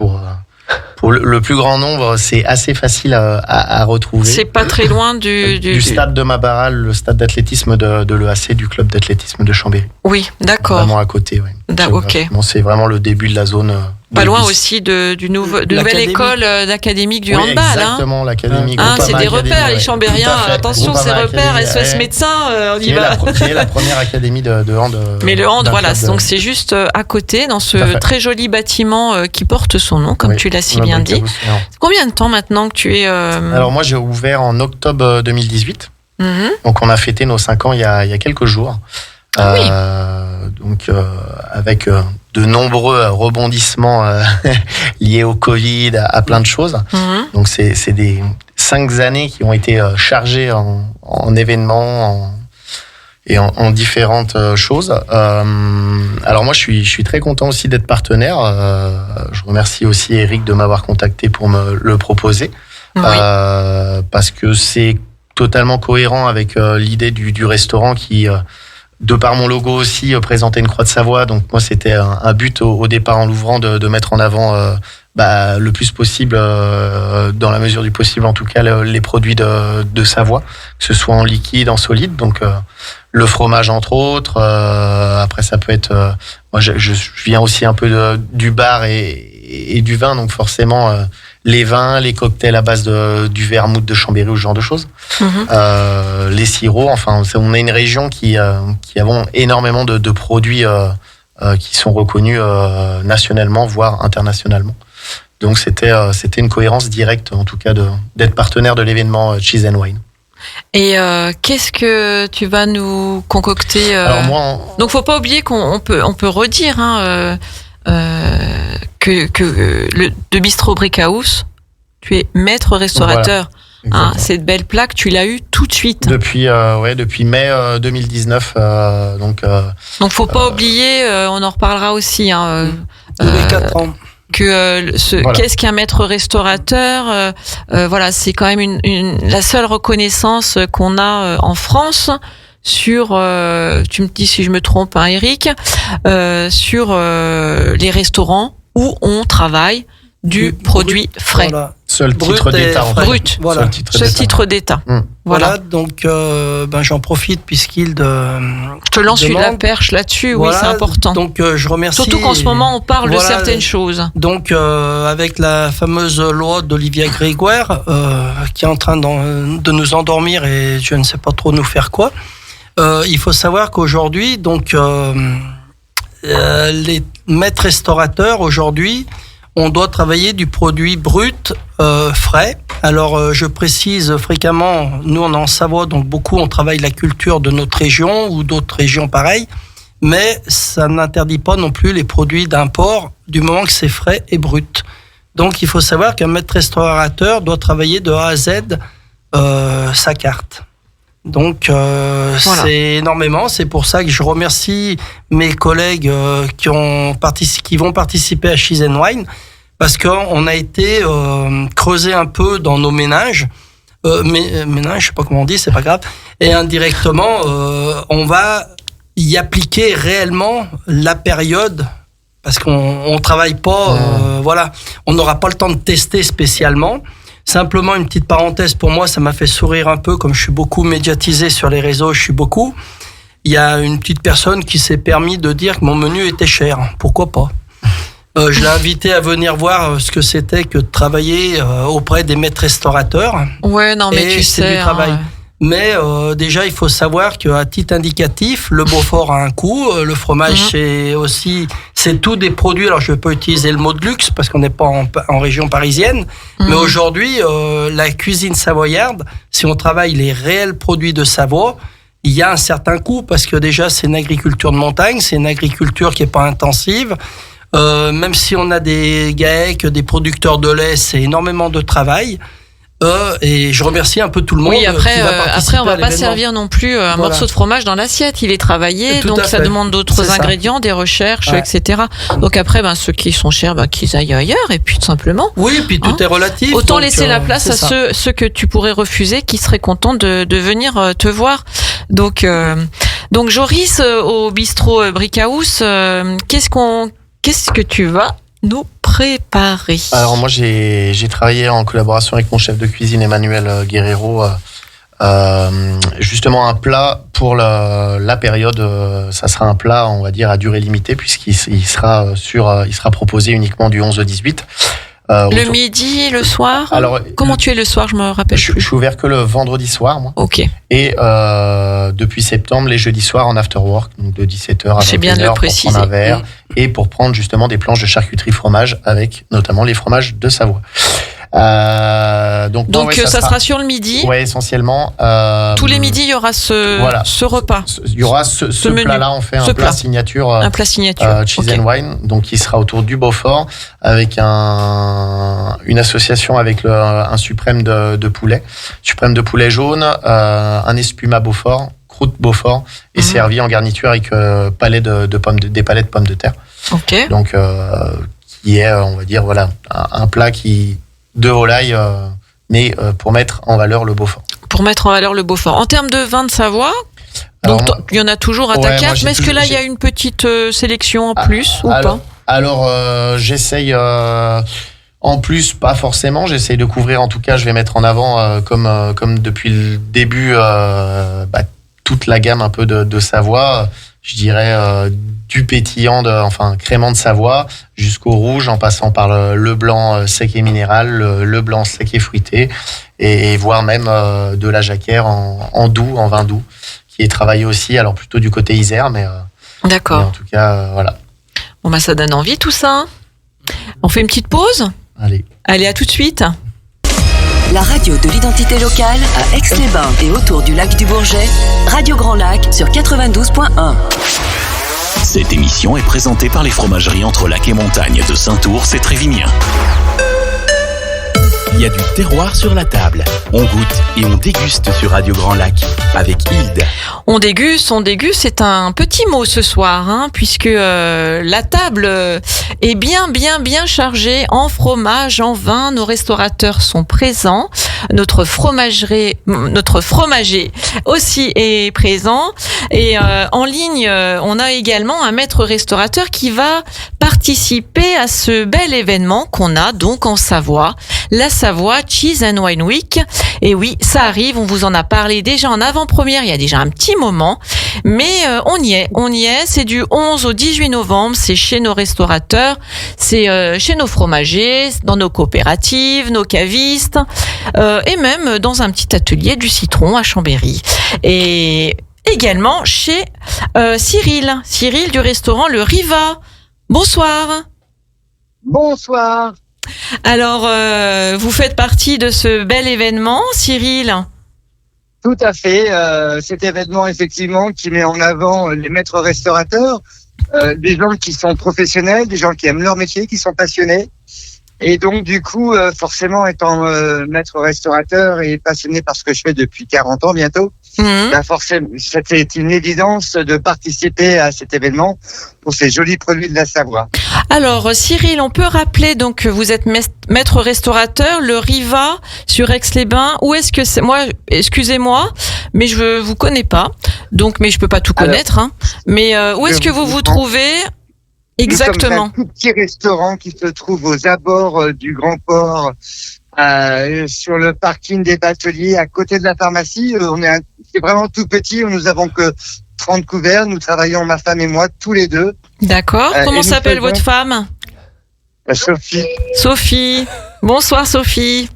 [SPEAKER 6] Pour le plus grand nombre, c'est assez facile à retrouver.
[SPEAKER 2] C'est pas très loin du
[SPEAKER 6] stade de Mabaral, le stade d'athlétisme de l'EAC, du club d'athlétisme de Chambéry.
[SPEAKER 2] Oui, d'accord.
[SPEAKER 6] Vraiment à côté, oui.
[SPEAKER 2] Ok.
[SPEAKER 6] C'est vraiment le début de la zone.
[SPEAKER 2] Pas loin aussi de nouvelle école d'académique du handball.
[SPEAKER 6] Exactement, l'académie.
[SPEAKER 2] C'est des repères, les Chambériens. Attention, ces repères, SOS Médecins, on y va.
[SPEAKER 6] Qui est la première académie de hand.
[SPEAKER 2] Mais le hand, voilà, donc c'est juste à côté, dans ce très joli bâtiment qui porte son nom, comme tu l'as si bien dit. Combien de temps maintenant que tu es...
[SPEAKER 6] Alors moi, j'ai ouvert en octobre 2018. Donc on a fêté nos 5 ans il y a quelques jours. Donc avec de nombreux rebondissements liés au Covid, à plein de choses. Donc c'est des 5 années qui ont été chargées en événements et en différentes choses. Alors moi je suis très content aussi d'être partenaire. Je remercie aussi Eric de m'avoir contacté pour me le proposer. Parce que c'est totalement cohérent avec l'idée du restaurant qui... de par mon logo aussi, présentait une croix de Savoie. Donc moi, c'était un but au départ en l'ouvrant de mettre en avant le plus possible, dans la mesure du possible en tout cas, les produits de Savoie, que ce soit en liquide, en solide. Donc le fromage entre autres. Après, ça peut être... moi, je viens aussi un peu du bar et du vin, donc forcément... les vins, les cocktails à base du vermouth de Chambéry ou ce genre de choses. Les sirops, enfin, on a une région qui avons énormément de produits qui sont reconnus nationalement, voire internationalement. Donc c'était une cohérence directe, en tout cas, d'être partenaire de l'événement Cheese and Wine.
[SPEAKER 2] Et qu'est-ce que tu vas nous concocter
[SPEAKER 6] Alors moi,
[SPEAKER 2] Donc faut pas oublier qu'on peut redire que de Bistrot Brick House, tu es maître restaurateur. Voilà, cette belle plaque, tu l'as eue tout de suite.
[SPEAKER 6] Depuis mai 2019. Donc
[SPEAKER 2] faut pas oublier, on en reparlera aussi.
[SPEAKER 3] Tous les 4 ans.
[SPEAKER 2] Qu'est-ce qu'un maître restaurateur? Voilà, c'est quand même la seule reconnaissance qu'on a en France sur, tu me dis si je me trompe, hein, Eric, sur les restaurants où on travaille du produit frais. Voilà.
[SPEAKER 6] Seul titre d'État.
[SPEAKER 2] Brut.
[SPEAKER 3] Voilà.
[SPEAKER 2] Seul titre d'État.
[SPEAKER 3] Voilà. Donc j'en profite puisqu'il
[SPEAKER 2] je te lance la perche là-dessus.
[SPEAKER 3] Voilà,
[SPEAKER 2] oui, c'est important.
[SPEAKER 3] Donc je remercie.
[SPEAKER 2] Surtout qu'en ce moment on parle de certaines choses.
[SPEAKER 3] Donc avec la fameuse loi d'Olivia Grégoire qui est en train de nous endormir et je ne sais pas trop nous faire quoi. Il faut savoir qu'aujourd'hui, donc les maîtres restaurateurs aujourd'hui, on doit travailler du produit brut, frais. Alors, je précise fréquemment, nous on est en Savoie, donc beaucoup on travaille la culture de notre région ou d'autres régions pareilles, mais ça n'interdit pas non plus les produits d'import du moment que c'est frais et brut. Donc, il faut savoir qu'un maître restaurateur doit travailler de A à Z sa carte. Donc voilà. C'est énormément, c'est pour ça que je remercie mes collègues qui vont participer à Cheese and Wine, parce qu'on a été creuser un peu dans nos ménages, ménages, je sais pas comment on dit, c'est pas grave, et indirectement on va y appliquer réellement la période, parce qu'on travaille pas, voilà, on n'aura pas le temps de tester spécialement. Simplement, une petite parenthèse pour moi, ça m'a fait sourire un peu, comme je suis beaucoup médiatisé sur les réseaux, il y a une petite personne qui s'est permis de dire que mon menu était cher. Pourquoi pas? Je l'ai invité à venir voir ce que c'était que de travailler auprès des maîtres restaurateurs.
[SPEAKER 2] Ouais, non, mais
[SPEAKER 3] et
[SPEAKER 2] tu
[SPEAKER 3] c'est
[SPEAKER 2] sais.
[SPEAKER 3] du travail. Mais déjà, il faut savoir qu'à titre indicatif, le Beaufort a un coût. Le fromage, c'est tout des produits. Alors, je ne vais pas utiliser le mot de luxe parce qu'on n'est pas en région parisienne. Mais aujourd'hui, la cuisine savoyarde, si on travaille les réels produits de Savoie, il y a un certain coût parce que déjà, c'est une agriculture de montagne, c'est une agriculture qui n'est pas intensive. Même si on a des GAEC, des producteurs de lait, c'est énormément de travail. Et je remercie un peu tout le monde.
[SPEAKER 2] Oui, après,
[SPEAKER 3] qui va participer
[SPEAKER 2] on va
[SPEAKER 3] à
[SPEAKER 2] pas
[SPEAKER 3] l'événement.
[SPEAKER 2] servir non plus un morceau de fromage dans l'assiette. Il est travaillé,
[SPEAKER 3] Tout
[SPEAKER 2] donc
[SPEAKER 3] à
[SPEAKER 2] ça
[SPEAKER 3] fait.
[SPEAKER 2] demande d'autres
[SPEAKER 3] C'est ça.
[SPEAKER 2] ingrédients, des recherches,
[SPEAKER 3] Ouais.
[SPEAKER 2] etc. Donc après, ceux qui sont chers, qu'ils aillent ailleurs, et puis tout simplement.
[SPEAKER 3] Oui, puis tout est relatif.
[SPEAKER 2] Autant
[SPEAKER 3] donc,
[SPEAKER 2] laisser la place
[SPEAKER 3] c'est
[SPEAKER 2] à
[SPEAKER 3] ça.
[SPEAKER 2] ceux que tu pourrais refuser, qui seraient contents de venir te voir. Donc Joris, au bistrot Brick House, qu'est-ce que tu vas nous préparer?
[SPEAKER 6] Alors moi j'ai travaillé en collaboration avec mon chef de cuisine Emmanuel Guerrero, justement un plat pour la période. Ça sera un plat, on va dire, à durée limitée puisqu'il sera proposé uniquement du 11 au 18.
[SPEAKER 2] Le midi, le soir?
[SPEAKER 6] Alors,
[SPEAKER 2] comment tu es le soir? Je me rappelle
[SPEAKER 6] je
[SPEAKER 2] plus.
[SPEAKER 6] suis ouvert que le vendredi soir, moi.
[SPEAKER 2] Ok.
[SPEAKER 6] Et depuis septembre, les jeudis soirs en after work, donc de 17h à 21h
[SPEAKER 2] C'est bien de le
[SPEAKER 6] pour
[SPEAKER 2] préciser.
[SPEAKER 6] prendre un verre et pour prendre justement des planches de charcuterie fromage avec notamment les fromages de Savoie.
[SPEAKER 2] Donc ça sera sur le midi.
[SPEAKER 6] Ouais, essentiellement.
[SPEAKER 2] Tous les midis, il y aura ce repas.
[SPEAKER 6] Il y aura ce
[SPEAKER 2] menu.
[SPEAKER 6] plat-là, on fait
[SPEAKER 2] Ce
[SPEAKER 6] un plat
[SPEAKER 2] plat.
[SPEAKER 6] signature.
[SPEAKER 2] Un plat signature.
[SPEAKER 6] Cheese
[SPEAKER 2] Ok.
[SPEAKER 6] and Wine, donc qui sera autour du Beaufort avec une association avec un suprême de poulet jaune, un espuma Beaufort, croûte Beaufort et servi en garniture avec des palettes de pommes de terre.
[SPEAKER 2] Ok.
[SPEAKER 6] Donc qui est, on va dire, voilà, un plat de volaille, mais pour mettre en valeur le Beaufort.
[SPEAKER 2] Pour mettre en valeur le Beaufort. En termes de vin de Savoie,
[SPEAKER 6] Alors,
[SPEAKER 2] donc il y en a toujours à ta
[SPEAKER 6] ouais,
[SPEAKER 2] carte,
[SPEAKER 6] moi, j'ai
[SPEAKER 2] mais est-ce que là il y a
[SPEAKER 6] j'ai-
[SPEAKER 2] une petite sélection en plus ou pas?
[SPEAKER 6] Alors, j'essaye, en plus, pas forcément, j'essaye de couvrir, en tout cas, je vais mettre en avant, comme depuis le début, toute la gamme un peu de Savoie, je dirais du pétillant, crémant de Savoie, jusqu'au rouge, en passant par le blanc sec et minéral, le blanc sec et fruité, et voire même de la jacquère en doux, en vin doux, qui est travaillé aussi, alors plutôt du côté Isère, mais en
[SPEAKER 2] D'accord.
[SPEAKER 6] tout cas, voilà.
[SPEAKER 2] Bon, ça donne envie tout ça. On fait une petite pause?
[SPEAKER 6] Allez.
[SPEAKER 2] Allez, à tout de suite.
[SPEAKER 7] La radio de l'identité locale à Aix-les-Bains et autour du lac du Bourget, Radio Grand Lac sur 92.1.
[SPEAKER 1] Cette émission est présentée par les fromageries Entre Lac et Montagne de Saint-Ours et Trévignen. Il y a du terroir sur la table. On goûte et on déguste sur Radio Grand Lac avec Hilde.
[SPEAKER 2] On déguste, c'est un petit mot ce soir, puisque la table est bien chargée en fromage, en vin. Nos restaurateurs sont présents. Notre fromager aussi est présent. Et en ligne, on a également un maître restaurateur qui va participer à ce bel événement qu'on a donc en Savoie, la Savoie Cheese and Wine Week. Et oui, ça arrive, on vous en a parlé déjà en avant-première, il y a déjà un petit moment, mais on y est, c'est du 11 au 18 novembre, c'est chez nos restaurateurs, c'est chez nos fromagers, dans nos coopératives, nos cavistes, et même dans un petit atelier du citron à Chambéry. Et également chez Cyril du restaurant Le Riva. Bonsoir.
[SPEAKER 8] Bonsoir.
[SPEAKER 2] Alors, vous faites partie de ce bel événement, Cyril?
[SPEAKER 8] Tout à fait. Cet événement, effectivement, qui met en avant les maîtres restaurateurs, des gens qui sont professionnels, des gens qui aiment leur métier, qui sont passionnés. Et donc, du coup, forcément, étant maître restaurateur et passionné par ce que je fais depuis 40 ans bientôt, forcément, c'était une évidence de participer à cet événement pour ces jolis produits de la Savoie.
[SPEAKER 2] Alors, Cyril, on peut rappeler donc que vous êtes maître restaurateur, le Riva sur Aix-les-Bains. Où est-ce que c'est? Moi, excusez-moi, mais je vous connais pas. Donc, mais je peux pas tout connaître. Mais où est-ce que vous vous trouvez exactement?
[SPEAKER 8] Nous sommes un tout petit restaurant qui se trouve aux abords du Grand Port, sur le parking des Bateliers, à côté de la pharmacie. C'est vraiment tout petit. Nous avons que 30 couverts. Nous travaillons, ma femme et moi, tous les deux.
[SPEAKER 2] D'accord. Comment s'appelle votre femme?
[SPEAKER 8] Sophie.
[SPEAKER 2] Sophie. Bonsoir Sophie.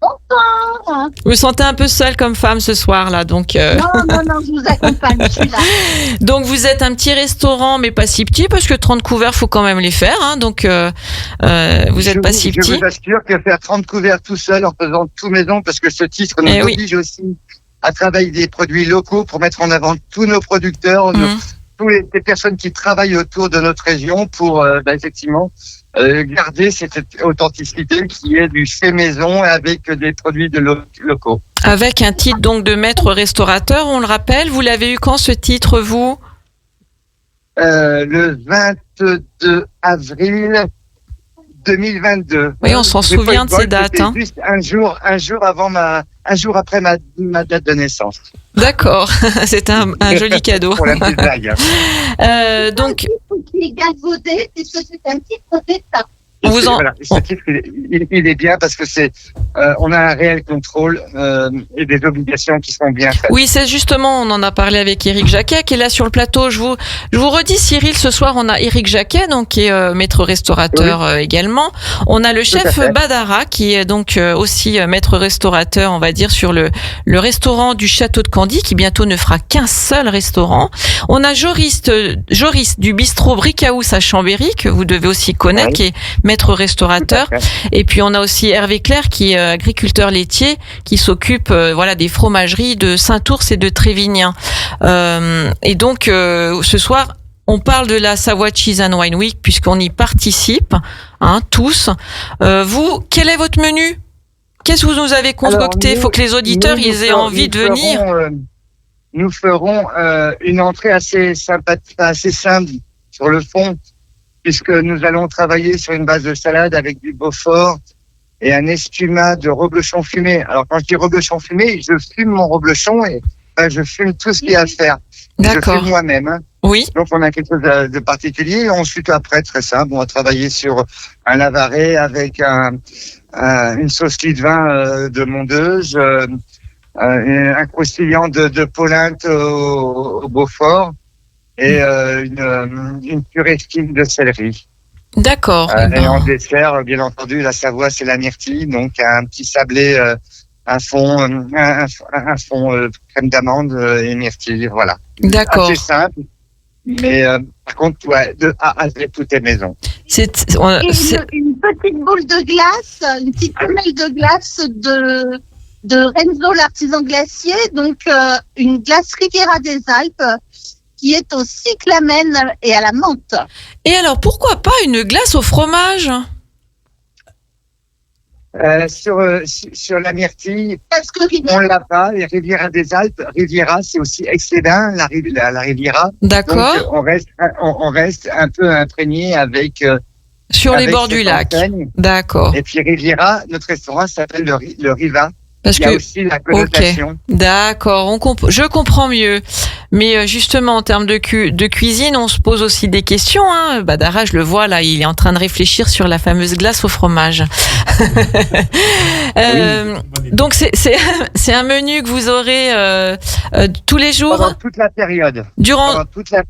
[SPEAKER 9] Bonsoir.
[SPEAKER 2] Vous vous sentez un peu seule comme femme ce soir là, donc.
[SPEAKER 9] Non, je vous accompagne, je suis là.
[SPEAKER 2] Donc vous êtes un petit restaurant, mais pas si petit, parce que 30 couverts, faut quand même les faire, hein. Donc vous êtes pas si petit.
[SPEAKER 8] Je vous assure que faire 30 couverts tout seul en faisant tout maison, parce que ce titre nous oblige aussi à travailler des produits locaux pour mettre en avant tous nos producteurs, toutes les personnes qui travaillent autour de notre région pour effectivement garder cette authenticité qui est du fait maison avec des produits locaux.
[SPEAKER 2] Avec un titre donc de maître restaurateur, on le rappelle. Vous l'avez eu quand ce titre, vous?
[SPEAKER 8] Le 22 avril 2022.
[SPEAKER 2] Oui, on s'en souvient de ces dates. Hein.
[SPEAKER 8] Juste un jour après ma date de naissance.
[SPEAKER 2] D'accord, c'est un joli cadeau.
[SPEAKER 8] Pour la petite blague.
[SPEAKER 2] Donc,
[SPEAKER 9] il est galvaudé puisque c'est un titre d'État.
[SPEAKER 8] Voilà, ce titre, il est bien parce que on a un réel contrôle et des obligations qui sont bien faites.
[SPEAKER 2] Oui, c'est justement, on en a parlé avec Éric Jacquet qui est là sur le plateau. Je vous redis, Cyril, ce soir on a Éric Jacquet, donc qui est maître restaurateur également. On a le chef Badara qui est donc aussi maître restaurateur, on va dire, sur le restaurant du Château de Candy qui bientôt ne fera qu'un seul restaurant. On a Joris du bistrot Brickhouse à Chambéry que vous devez aussi connaître, qui est maître restaurateur. Et puis on a aussi Hervé Clair qui est agriculteur laitier qui s'occupe des fromageries de Saint-Ours et de Trévignan. Et donc ce soir on parle de la Savoie Cheese and Wine Week puisqu'on y participe tous. Vous, quel est votre menu? Qu'est-ce que vous nous avez concocté? Il faut que les auditeurs ils aient envie de venir.
[SPEAKER 8] Nous ferons une entrée assez sympathique, assez simple sur le fond, puisque nous allons travailler sur une base de salade avec du Beaufort et un espumat de reblochon fumé. Alors, quand je dis reblochon fumé, je fume mon reblochon et je fume tout ce qu'il y a à faire.
[SPEAKER 2] D'accord.
[SPEAKER 8] Je fume moi-même. Hein.
[SPEAKER 2] Oui.
[SPEAKER 8] Donc, on a quelque chose de particulier. Ensuite, après, très simple, on va travailler sur un lavaret avec une sauce lit de vin de Mondeuse, un croustillant de polenta au Beaufort, et une purée fine de céleri.
[SPEAKER 2] D'accord.
[SPEAKER 8] Et en dessert, bien entendu, la Savoie, c'est la myrtille, donc un petit sablé, un fond crème d'amande et myrtille, voilà.
[SPEAKER 2] D'accord.
[SPEAKER 8] Assez simple, mais par contre, de A à Z, tout est maison.
[SPEAKER 9] Une petite boule de glace, une petite pommelle de glace de Renzo l'artisan glacier, donc une glace Riviera des Alpes, qui est au cyclamen et à la menthe.
[SPEAKER 2] Et alors, pourquoi pas une glace au fromage?
[SPEAKER 8] Sur la myrtille, parce que on l'a pas. Les Riviera des Alpes, Riviera, c'est aussi Excédent, la Riviera.
[SPEAKER 2] D'accord.
[SPEAKER 8] Donc, on reste un peu imprégné avec.
[SPEAKER 2] Sur les bords du lac. D'accord.
[SPEAKER 8] Et puis Riviera, notre restaurant s'appelle le Riva.
[SPEAKER 2] Parce
[SPEAKER 8] il y a aussi la connotation.
[SPEAKER 2] Okay. D'accord, je comprends mieux. Mais justement, en termes de cuisine, on se pose aussi des questions. Badara, je le vois là, il est en train de réfléchir sur la fameuse glace au fromage. Donc c'est un menu que vous aurez tous les jours.
[SPEAKER 8] Pendant toute la période.
[SPEAKER 2] Pendant toute la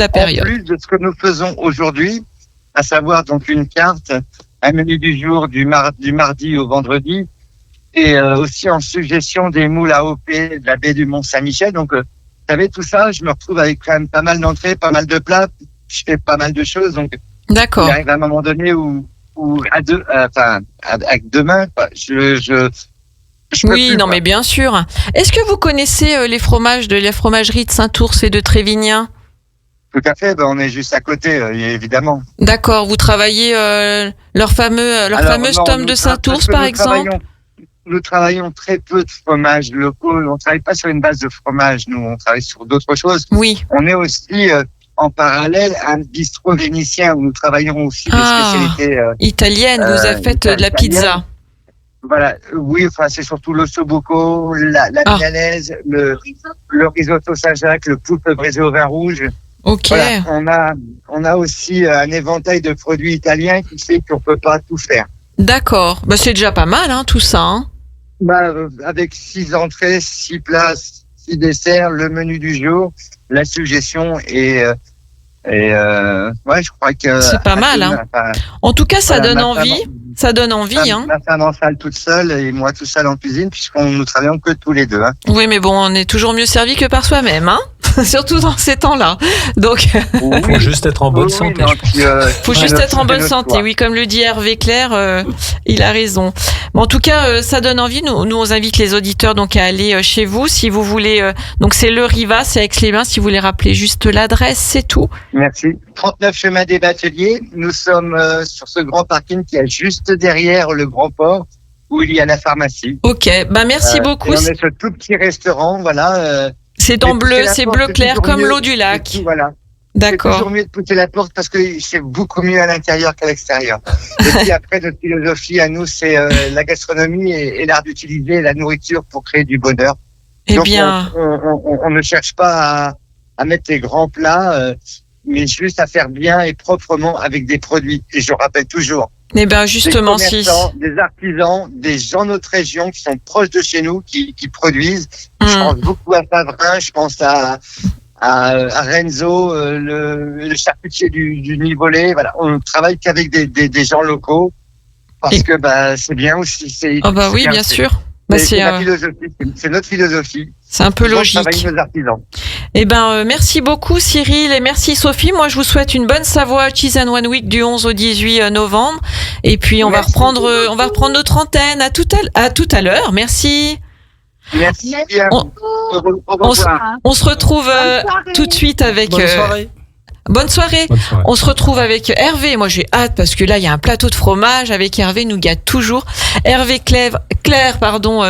[SPEAKER 2] période.
[SPEAKER 8] En plus de ce que nous faisons aujourd'hui, à savoir donc une carte, un menu du jour du mardi au vendredi. Et aussi en suggestion des moules AOP de la baie du Mont-Saint-Michel. Donc, vous savez, tout ça, je me retrouve avec quand même pas mal d'entrées, pas mal de plats. Je fais pas mal de choses. Donc,
[SPEAKER 2] d'accord.
[SPEAKER 8] Il arrive à un moment donné où avec deux mains, je
[SPEAKER 2] oui, non, mais bien sûr. Est-ce que vous connaissez les fromages de la fromagerie de Saint-Ours et de Trévignan?
[SPEAKER 8] Tout à fait, on est juste à côté, évidemment.
[SPEAKER 2] D'accord, vous travaillez leur fameuse tome de Saint-Ours, par exemple?
[SPEAKER 8] Nous travaillons très peu de fromages locaux. On ne travaille pas sur une base de fromage. Nous, on travaille sur d'autres choses.
[SPEAKER 2] Oui.
[SPEAKER 8] On est aussi en parallèle un bistrot vénitien où nous travaillons aussi des spécialités
[SPEAKER 2] italiennes. Vous avez fait de la pizza.
[SPEAKER 8] Voilà. Oui, c'est surtout l'ossobuco, la milanaise, le risotto Saint-Jacques, le poulpe braisé au vin rouge.
[SPEAKER 2] Ok.
[SPEAKER 8] Voilà, on a aussi un éventail de produits italiens qui fait qu'on peut pas tout faire.
[SPEAKER 2] D'accord. C'est déjà pas mal, tout ça.
[SPEAKER 8] Avec 6 entrées, 6 plats, petit dessert, le menu du jour, la suggestion et je crois que
[SPEAKER 2] c'est pas mal, hein. En tout cas, ça donne envie. Ça donne envie, hein.
[SPEAKER 8] Ma femme en salle toute seule et moi tout seul en cuisine, puisqu'on nous travaillons que tous les deux, hein.
[SPEAKER 2] Oui, mais bon, on est toujours mieux servi que par soi-même, hein. Surtout dans ces temps-là. Donc,
[SPEAKER 4] faut juste être en bonne santé.
[SPEAKER 2] Faut juste être en bonne santé. Oui, comme le dit Hervé Claire, il a raison. Mais en tout cas, ça donne envie. Nous, on invite les auditeurs donc à aller chez vous si vous voulez. Donc c'est le Riva, c'est Aix-les-Bains. Si vous voulez rappeler juste l'adresse, c'est tout.
[SPEAKER 8] Merci. 39 chemin des Bateliers. Nous sommes sur ce grand parking qui est juste derrière le Grand Port, où il y a la pharmacie.
[SPEAKER 2] Ok, merci beaucoup.
[SPEAKER 8] Et on est ce tout petit restaurant, voilà.
[SPEAKER 2] C'est en bleu, c'est bleu clair comme l'eau du lac.
[SPEAKER 8] Voilà.
[SPEAKER 2] D'accord.
[SPEAKER 8] C'est toujours mieux de pousser la porte parce que c'est beaucoup mieux à l'intérieur qu'à l'extérieur. Et puis après, notre philosophie à nous, c'est la gastronomie et l'art d'utiliser la nourriture pour créer du bonheur.
[SPEAKER 2] Eh bien,
[SPEAKER 8] on ne cherche pas à mettre des grands plats, mais juste à faire bien et proprement avec des produits. Et je rappelle toujours.
[SPEAKER 2] Eh bien, justement,
[SPEAKER 8] des artisans, des gens de notre région qui sont proches de chez nous, qui produisent. Je pense beaucoup à Favrin, je pense à Renzo, le charcutier du Nivolé. Voilà, on travaille qu'avec des gens locaux parce que c'est bien aussi.
[SPEAKER 2] Oui, bien sûr.
[SPEAKER 8] C'est la philosophie, c'est notre philosophie.
[SPEAKER 2] C'est un peu logique.
[SPEAKER 8] Nos artisans.
[SPEAKER 2] Eh ben, merci beaucoup Cyril et merci Sophie. Moi, je vous souhaite une bonne Savoie Cheese and One Week du 11 au 18 novembre. Et puis, on va reprendre notre antenne. À tout à l'heure. Merci.
[SPEAKER 8] Merci.
[SPEAKER 2] On se retrouve tout de suite avec.
[SPEAKER 3] Bonne soirée.
[SPEAKER 2] Bonne soirée. On se retrouve avec Hervé. Moi, j'ai hâte parce que là, il y a un plateau de fromage avec Hervé. Nous gâte toujours. Hervé Claire,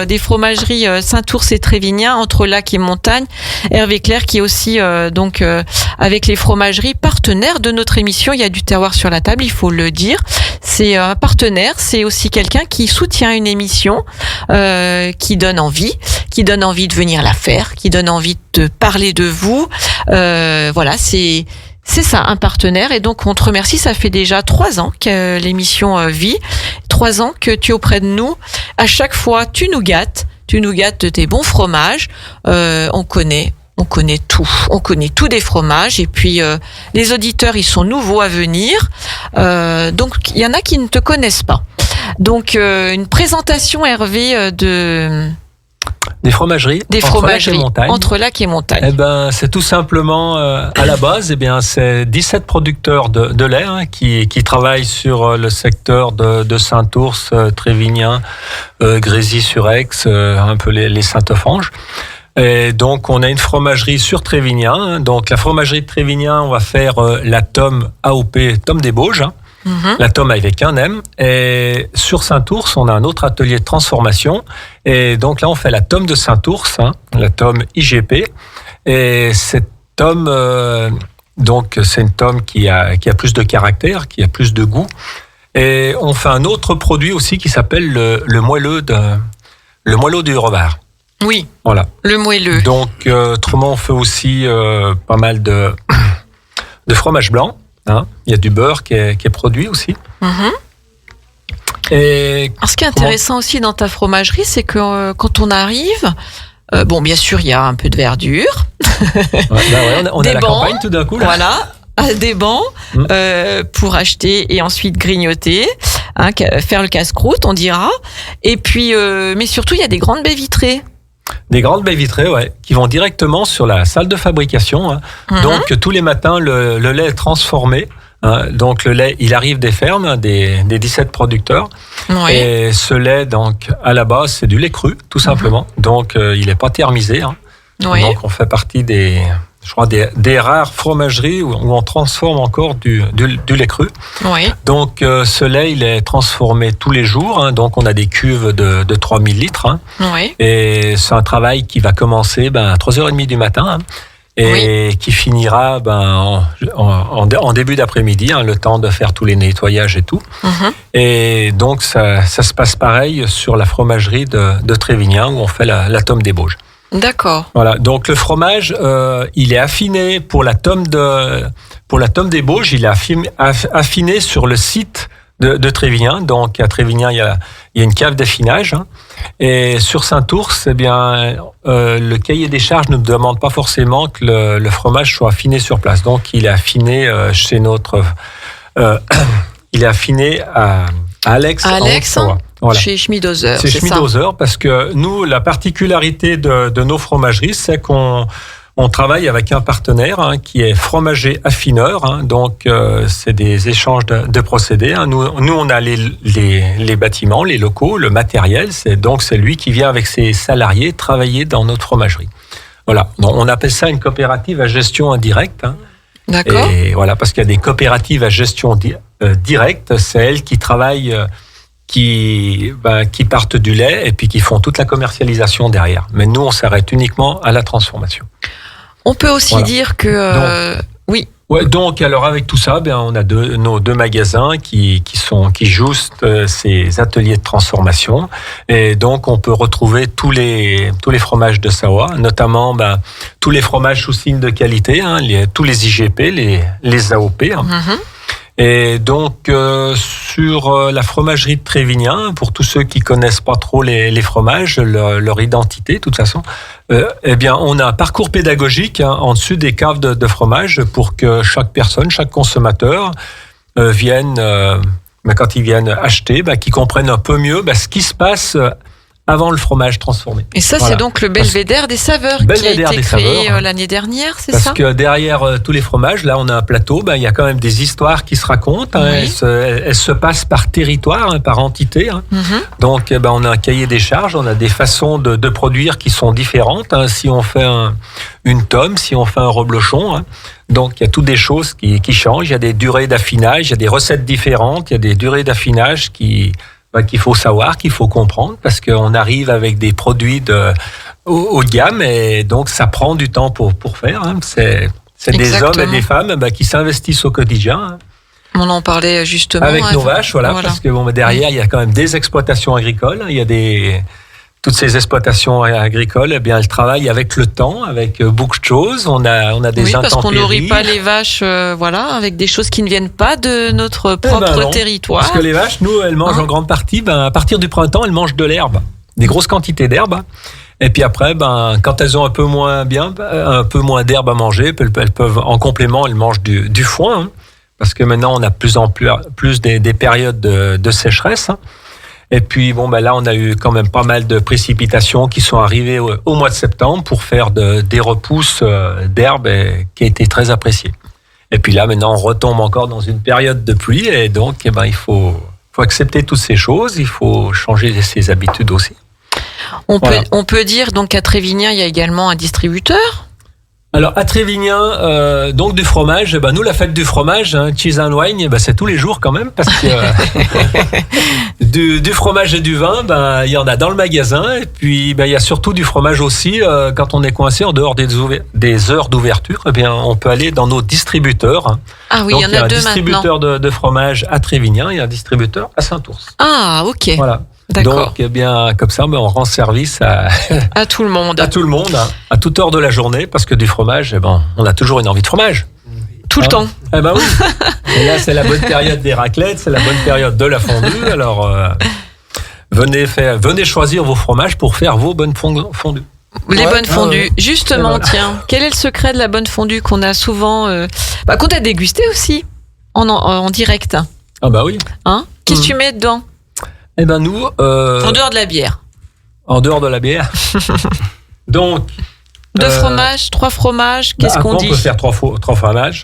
[SPEAKER 2] des fromageries Saint-Ours et Trévignan, entre lac et montagne. Hervé Claire qui est aussi avec les fromageries partenaires de notre émission. Il y a du terroir sur la table, il faut le dire. C'est un partenaire. C'est aussi quelqu'un qui soutient une émission, qui donne envie de venir la faire, qui donne envie de parler de vous. Voilà, c'est ça, un partenaire. Et donc, on te remercie. Ça fait déjà 3 ans que l'émission vit. 3 ans que tu es auprès de nous. À chaque fois, tu nous gâtes de tes bons fromages. On connaît tout. On connaît tout des fromages. Et puis, les auditeurs, ils sont nouveaux à venir. Donc, il y en a qui ne te connaissent pas. Donc, une présentation, Hervé,
[SPEAKER 4] des fromageries
[SPEAKER 2] entre lac et montagne.
[SPEAKER 4] Eh ben, c'est tout simplement à la base, c'est 17 producteurs de lait qui travaillent sur le secteur de Saint-Ours, Trévignan, Grésy-sur-Aix, un peu les Sainte-Fange. Et donc, on a une fromagerie sur Trévignan. Donc, la fromagerie de Trévignan, on va faire la tome AOP, tome des Bauges. La tome avec un M. Et sur Saint-Ours, on a un autre atelier de transformation. Et donc là, on fait la tome de Saint-Ours, la tome IGP. Et cette tome, c'est une tome qui a plus de caractère, qui a plus de goût. Et on fait un autre produit aussi qui s'appelle le moelleux du Revard.
[SPEAKER 2] Oui.
[SPEAKER 4] Voilà.
[SPEAKER 2] Le moelleux.
[SPEAKER 4] Donc, autrement, on fait aussi pas mal de fromage blanc. Il y a du beurre qui est produit aussi. Et
[SPEAKER 2] alors, ce qui est intéressant aussi dans ta fromagerie, c'est que quand on arrive, bien sûr, il y a un peu de verdure.
[SPEAKER 4] On a la campagne tout d'un coup. Là.
[SPEAKER 2] Voilà, des bancs pour acheter et ensuite grignoter, faire le casse-croûte, on dira. Et puis, mais surtout, il y a des grandes baies vitrées.
[SPEAKER 4] Des grandes baies vitrées, qui vont directement sur la salle de fabrication. Donc, tous les matins, le lait est transformé. Donc, le lait, il arrive des fermes, des 17 producteurs. Oui. Et ce lait, donc, à la base, c'est du lait cru, tout simplement. Donc, il n'est pas thermisé. Oui. Donc, on fait partie des rares fromageries où on transforme encore du lait cru. Oui. Donc, ce lait, il est transformé tous les jours. Donc, on a des cuves de 3000 litres. Oui. Et c'est un travail qui va commencer à 3h30 du matin. Et qui finira en début d'après-midi, le temps de faire tous les nettoyages et tout. Et donc, ça se passe pareil sur la fromagerie de Trévignan, où on fait la tome des Bauges.
[SPEAKER 2] D'accord.
[SPEAKER 4] Voilà. Donc le fromage, il est affiné pour la tome des Bauges. Il est affiné sur le site de Trévignan. Donc à Trévignan, il il y a une cave d'affinage. Et sur Saint-Ours, eh bien, le cahier des charges ne nous demande pas forcément que le fromage soit affiné sur place. Donc, il est affiné chez notre... il est affiné à Alex.
[SPEAKER 2] Voilà. Chez Schmidhauser.
[SPEAKER 4] C'est Schmidhauser parce que nous, la particularité de nos fromageries, c'est qu'on travaille avec un partenaire qui est fromager affineur. Donc, c'est des échanges de procédés. Nous, on a les bâtiments, les locaux, le matériel. C'est lui qui vient avec ses salariés travailler dans notre fromagerie. Voilà. Donc, on appelle ça une coopérative à gestion indirecte.
[SPEAKER 2] D'accord.
[SPEAKER 4] Et voilà, parce qu'il y a des coopératives à gestion directe. C'est elles qui travaillent... qui partent du lait et puis qui font toute la commercialisation derrière. Mais nous, on s'arrête uniquement à la transformation.
[SPEAKER 2] On peut aussi dire que... oui.
[SPEAKER 4] Ouais, donc, alors avec tout ça, on a nos deux magasins qui jouent ces ateliers de transformation. Et donc, on peut retrouver tous les fromages de Savoie, notamment tous les fromages sous signe de qualité, tous les IGP, les AOP. Et donc, sur la fromagerie de Trévignan, pour tous ceux qui connaissent pas trop les fromages, leur identité, de toute façon, eh bien, on a un parcours pédagogique en dessus des caves de fromage pour que chaque personne, chaque consommateur vienne, quand ils viennent acheter, qu'ils comprennent un peu mieux ce qui se passe avant le fromage transformé.
[SPEAKER 2] Et ça, c'est donc le belvédère des saveurs qui a été créé l'année dernière, c'est ça ?
[SPEAKER 4] Parce que derrière tous les fromages, là, on a un plateau, il y a quand même des histoires qui se racontent. Elles se passent par territoire, par entité. Donc, on a un cahier des charges, on a des façons de produire qui sont différentes. Si on fait une tome, si on fait un reblochon. Donc, il y a toutes des choses qui changent. Il y a des durées d'affinage, il y a des recettes différentes, il y a des durées d'affinage qu'il faut savoir, qu'il faut comprendre, parce qu'on arrive avec des produits haut de gamme, et donc ça prend du temps pour faire. C'est des hommes et des femmes qui s'investissent au quotidien.
[SPEAKER 2] On en parlait justement.
[SPEAKER 4] Avec nos vaches, parce que derrière, il y a quand même des exploitations agricoles, il y a toutes ces exploitations agricoles, elles travaillent avec le temps, avec beaucoup de choses. On a des intempéries.
[SPEAKER 2] Parce qu'on nourrit pas les vaches, avec des choses qui ne viennent pas de notre propre territoire.
[SPEAKER 4] Parce que les vaches, nous, elles mangent en grande partie, à partir du printemps, elles mangent de l'herbe, des grosses quantités d'herbe. Et puis après, quand elles ont un peu moins d'herbe à manger, elles peuvent, en complément, elles mangent du foin, parce que maintenant, on a plus en plus des périodes de sécheresse. Et puis, là, on a eu quand même pas mal de précipitations qui sont arrivées au mois de septembre pour faire des repousses d'herbe qui a été très appréciée. Et puis là, maintenant, on retombe encore dans une période de pluie et donc, il faut accepter toutes ces choses, il faut changer ses habitudes aussi.
[SPEAKER 2] On peut dire, donc, qu'à Trévignan, il y a également un distributeur ?
[SPEAKER 4] Alors, à Trévignan, donc du fromage, nous, la fête du fromage, cheese and wine, c'est tous les jours quand même, parce que du fromage et du vin, il y en a dans le magasin, et puis il y a surtout du fromage aussi, quand on est coincé en dehors des heures d'ouverture, on peut aller dans nos distributeurs.
[SPEAKER 2] Ah oui, donc, il y en a deux maintenant. Il y a un
[SPEAKER 4] distributeur de fromage à Trévignan et un distributeur à Saint-Ours.
[SPEAKER 2] Ah, ok.
[SPEAKER 4] Voilà.
[SPEAKER 2] D'accord.
[SPEAKER 4] Donc, comme ça, on rend service
[SPEAKER 2] à tout le monde.
[SPEAKER 4] À tout le monde, à toute heure de la journée, parce que du fromage, on a toujours une envie de fromage.
[SPEAKER 2] Tout le temps.
[SPEAKER 4] Eh ben oui. Et là, c'est la bonne période des raclettes, c'est la bonne période de la fondue. Alors, venez choisir vos fromages pour faire vos bonnes fondues.
[SPEAKER 2] Les bonnes fondues. Justement, tiens, quel est le secret de la bonne fondue qu'on a souvent, qu'on a dégusté aussi en direct?
[SPEAKER 4] Ah bah oui.
[SPEAKER 2] Qu'est-ce que tu mets dedans?
[SPEAKER 4] Eh ben nous...
[SPEAKER 2] en dehors de la bière.
[SPEAKER 4] En dehors de la bière. Donc...
[SPEAKER 2] 2 fromages, 3 fromages, qu'est-ce qu'on dit?
[SPEAKER 4] On peut faire 3 fromages.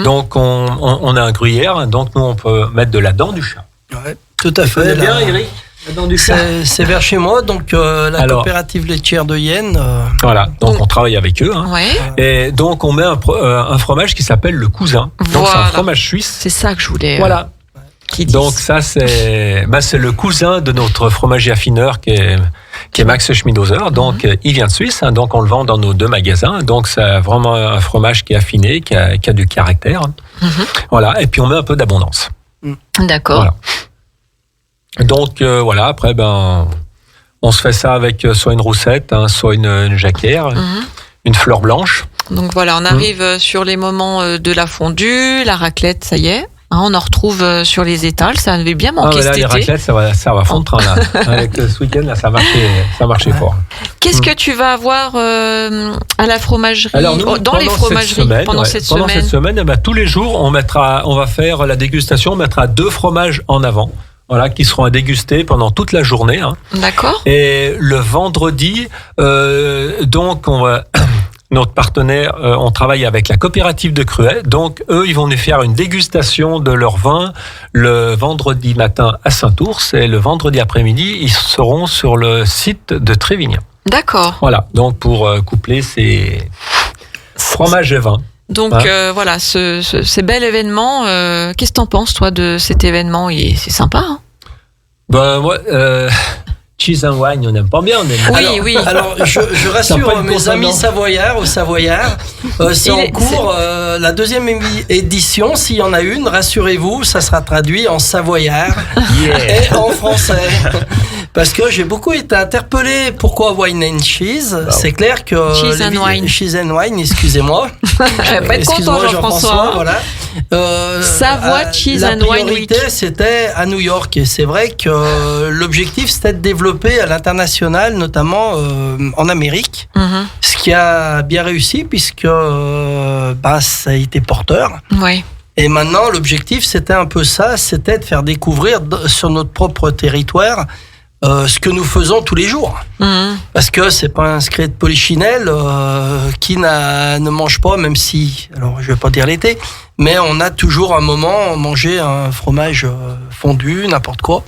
[SPEAKER 4] Donc on a un gruyère, donc nous on peut mettre de la dent du chat.
[SPEAKER 3] Ouais, tout à fait.
[SPEAKER 4] Bien, Eric, la dent du chat.
[SPEAKER 3] C'est vers chez moi, donc la coopérative laitière de Yenne.
[SPEAKER 4] Voilà, donc on travaille avec eux.
[SPEAKER 2] Ouais.
[SPEAKER 4] Et donc on met un fromage qui s'appelle le cousin. Donc c'est un fromage suisse.
[SPEAKER 2] C'est ça que je voulais...
[SPEAKER 4] Voilà. Donc ça c'est le cousin de notre fromager affineur qui est Max Schmidhauser. Donc il vient de Suisse, donc on le vend dans nos 2 magasins. Donc c'est vraiment un fromage qui est affiné, qui a du caractère. Voilà, et puis on met un peu d'abondance.
[SPEAKER 2] D'accord.
[SPEAKER 4] Voilà. Donc voilà, après on se fait ça avec soit une roussette, soit une jacquère, une fleur blanche.
[SPEAKER 2] Donc voilà, on arrive sur les moments de la fondue, la raclette, ça y est. On en retrouve sur les étals. Ça avait bien manqué cet
[SPEAKER 4] les
[SPEAKER 2] été.
[SPEAKER 4] raclettes, ça va fondre train là. Avec ce week-end là, ça marchait fort.
[SPEAKER 2] Qu'est-ce que tu vas avoir à la fromagerie?
[SPEAKER 4] Alors nous,
[SPEAKER 2] dans les fromageries
[SPEAKER 4] pendant cette semaine, tous les jours, on va faire la dégustation. On mettra 2 fromages en avant. Voilà, qui seront à déguster pendant toute la journée.
[SPEAKER 2] D'accord.
[SPEAKER 4] Et le vendredi, donc notre partenaire, on travaille avec la coopérative de Cruet. Donc eux, ils vont nous faire une dégustation de leur vin le vendredi matin à Saint-Ours et le vendredi après-midi, ils seront sur le site de Trévignan.
[SPEAKER 2] D'accord.
[SPEAKER 4] Voilà, donc pour coupler ces fromages et vins.
[SPEAKER 2] Donc voilà, ce bel événement, qu'est-ce que t'en penses toi de cet événement? C'est sympa, hein?
[SPEAKER 4] Moi, cheese and wine, on n'aime pas bien.
[SPEAKER 2] Oui.
[SPEAKER 3] Alors, je rassure mes amis savoyards, c'est en cours la 2e édition. S'il y en a une, rassurez-vous, ça sera traduit en savoyard et en français. Parce que j'ai beaucoup été interpellé. Pourquoi wine and cheese? C'est clair que cheese and wine, excusez-moi.
[SPEAKER 2] Pas être content, Jean-François.
[SPEAKER 3] Voilà.
[SPEAKER 2] Savoie Cheese and Wine Week.
[SPEAKER 3] La priorité, c'était à New York. Et c'est vrai que l'objectif, c'était de développer à l'international, notamment en Amérique. Ce qui a bien réussi, puisque ça a été porteur.
[SPEAKER 2] Oui.
[SPEAKER 3] Et maintenant, l'objectif, c'était un peu ça, c'était de faire découvrir sur notre propre territoire ce que nous faisons tous les jours. Parce que c'est pas un secret de polichinelle qui ne mange pas, même si, alors je vais pas dire l'été, mais on a toujours un moment manger un fromage fondu, n'importe quoi.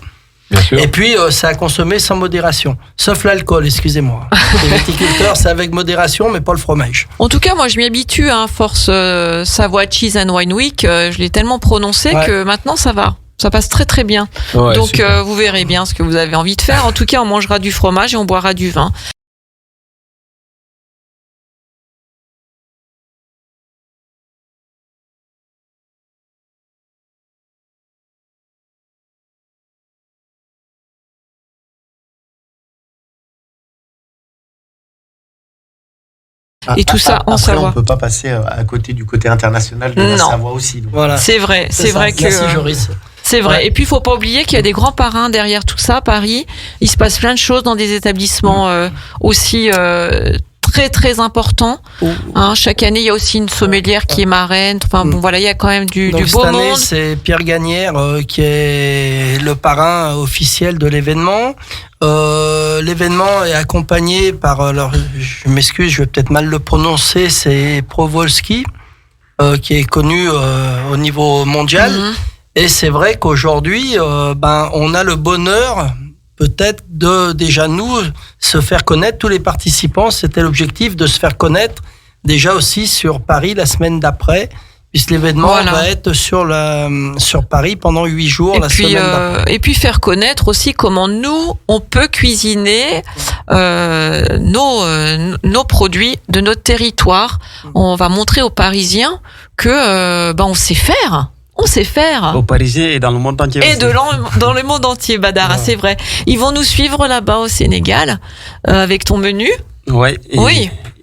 [SPEAKER 4] Bien sûr.
[SPEAKER 3] Et puis, c'est à consommer sans modération. Sauf l'alcool, excusez-moi. Les viticulteurs, c'est avec modération, mais pas le fromage.
[SPEAKER 2] En tout cas, moi, je m'y habitue, force Savoie Cheese and Wine Week. Je l'ai tellement prononcé que maintenant, ça va. Ça passe très très bien.
[SPEAKER 4] Ouais,
[SPEAKER 2] donc, vous verrez bien ce que vous avez envie de faire. En tout cas, on mangera du fromage et on boira du vin. Et tout ça en Savoie.
[SPEAKER 6] On peut pas passer à côté du côté international de la Savoie aussi. Donc.
[SPEAKER 3] Voilà.
[SPEAKER 2] C'est vrai que.
[SPEAKER 3] Merci Joris.
[SPEAKER 2] C'est vrai. Et puis, il faut pas oublier qu'il y a des grands parrains derrière tout ça, Paris. Il se passe plein de choses dans des établissements aussi très, très importants. Chaque année, il y a aussi une sommelière qui est marraine. Enfin, bon, voilà, il y a quand même du beau monde.
[SPEAKER 3] Cette année, c'est Pierre Gagnère qui est le parrain officiel de l'événement. L'événement est accompagné par, alors, je m'excuse, je vais peut-être mal le prononcer, c'est Provolski, qui est connu au niveau mondial. Et c'est vrai qu'aujourd'hui, on a le bonheur, peut-être, de déjà nous se faire connaître, tous les participants. C'était l'objectif de se faire connaître déjà aussi sur Paris la semaine d'après, puisque l'événement va être sur Paris pendant 8 jours semaine d'après.
[SPEAKER 2] Et puis faire connaître aussi comment nous, on peut cuisiner nos produits de notre territoire. On va montrer aux Parisiens que on sait faire. On sait faire.
[SPEAKER 5] Aux Parisiens et dans le monde entier.
[SPEAKER 2] Et dans le monde entier, Badara, c'est vrai. Ils vont nous suivre là-bas au Sénégal avec ton menu.
[SPEAKER 5] Oui.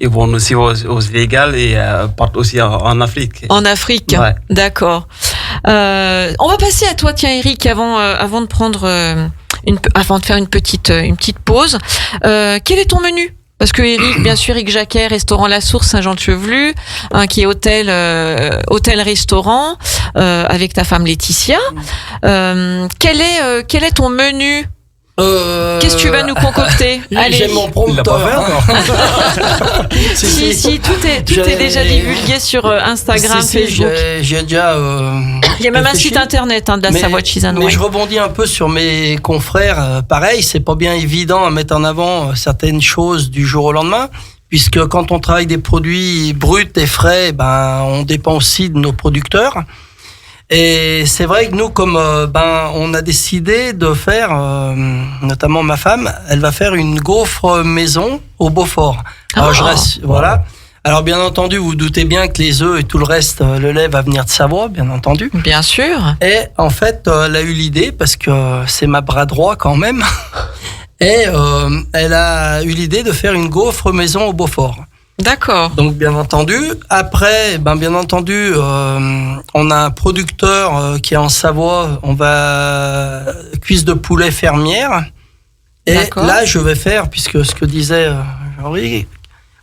[SPEAKER 5] Ils vont aussi au Sénégal et partent aussi en Afrique.
[SPEAKER 2] En Afrique, d'accord. On va passer à toi, tiens, Eric, avant de prendre avant de faire une petite pause. Quel est ton menu? Parce que Eric, bien sûr, Eric Jacquet, restaurant La Source Saint-Jean-de-Chevelu, qui est hôtel-restaurant, avec ta femme Laetitia. Quel est ton menu? Qu'est-ce que tu vas nous concocter? Allez.
[SPEAKER 3] J'ai mon prompteur.
[SPEAKER 2] Si, tout est déjà divulgué sur Instagram, Facebook.
[SPEAKER 3] J'ai déjà.
[SPEAKER 2] Il y a même un site internet de la Savoie Cheese and Wine.
[SPEAKER 3] Mais je rebondis un peu sur mes confrères. Pareil, c'est pas bien évident à mettre en avant certaines choses du jour au lendemain, puisque quand on travaille des produits bruts et frais, on dépend aussi de nos producteurs. Et c'est vrai que nous, comme on a décidé de faire, notamment ma femme, elle va faire une gaufre maison au Beaufort. Alors voilà. Alors bien entendu, vous doutez bien que les œufs et tout le reste, le lait va venir de Savoie, bien entendu.
[SPEAKER 2] Bien sûr.
[SPEAKER 3] Et en fait, elle a eu l'idée, parce que c'est ma bras droit quand même, et elle a eu l'idée de faire une gaufre maison au Beaufort.
[SPEAKER 2] D'accord.
[SPEAKER 3] Donc bien entendu. Après, bien entendu, on a un producteur qui est en Savoie. On va cuisse de poulet fermière. Et
[SPEAKER 2] D'accord.
[SPEAKER 3] là, je vais faire, puisque ce que disait Henri,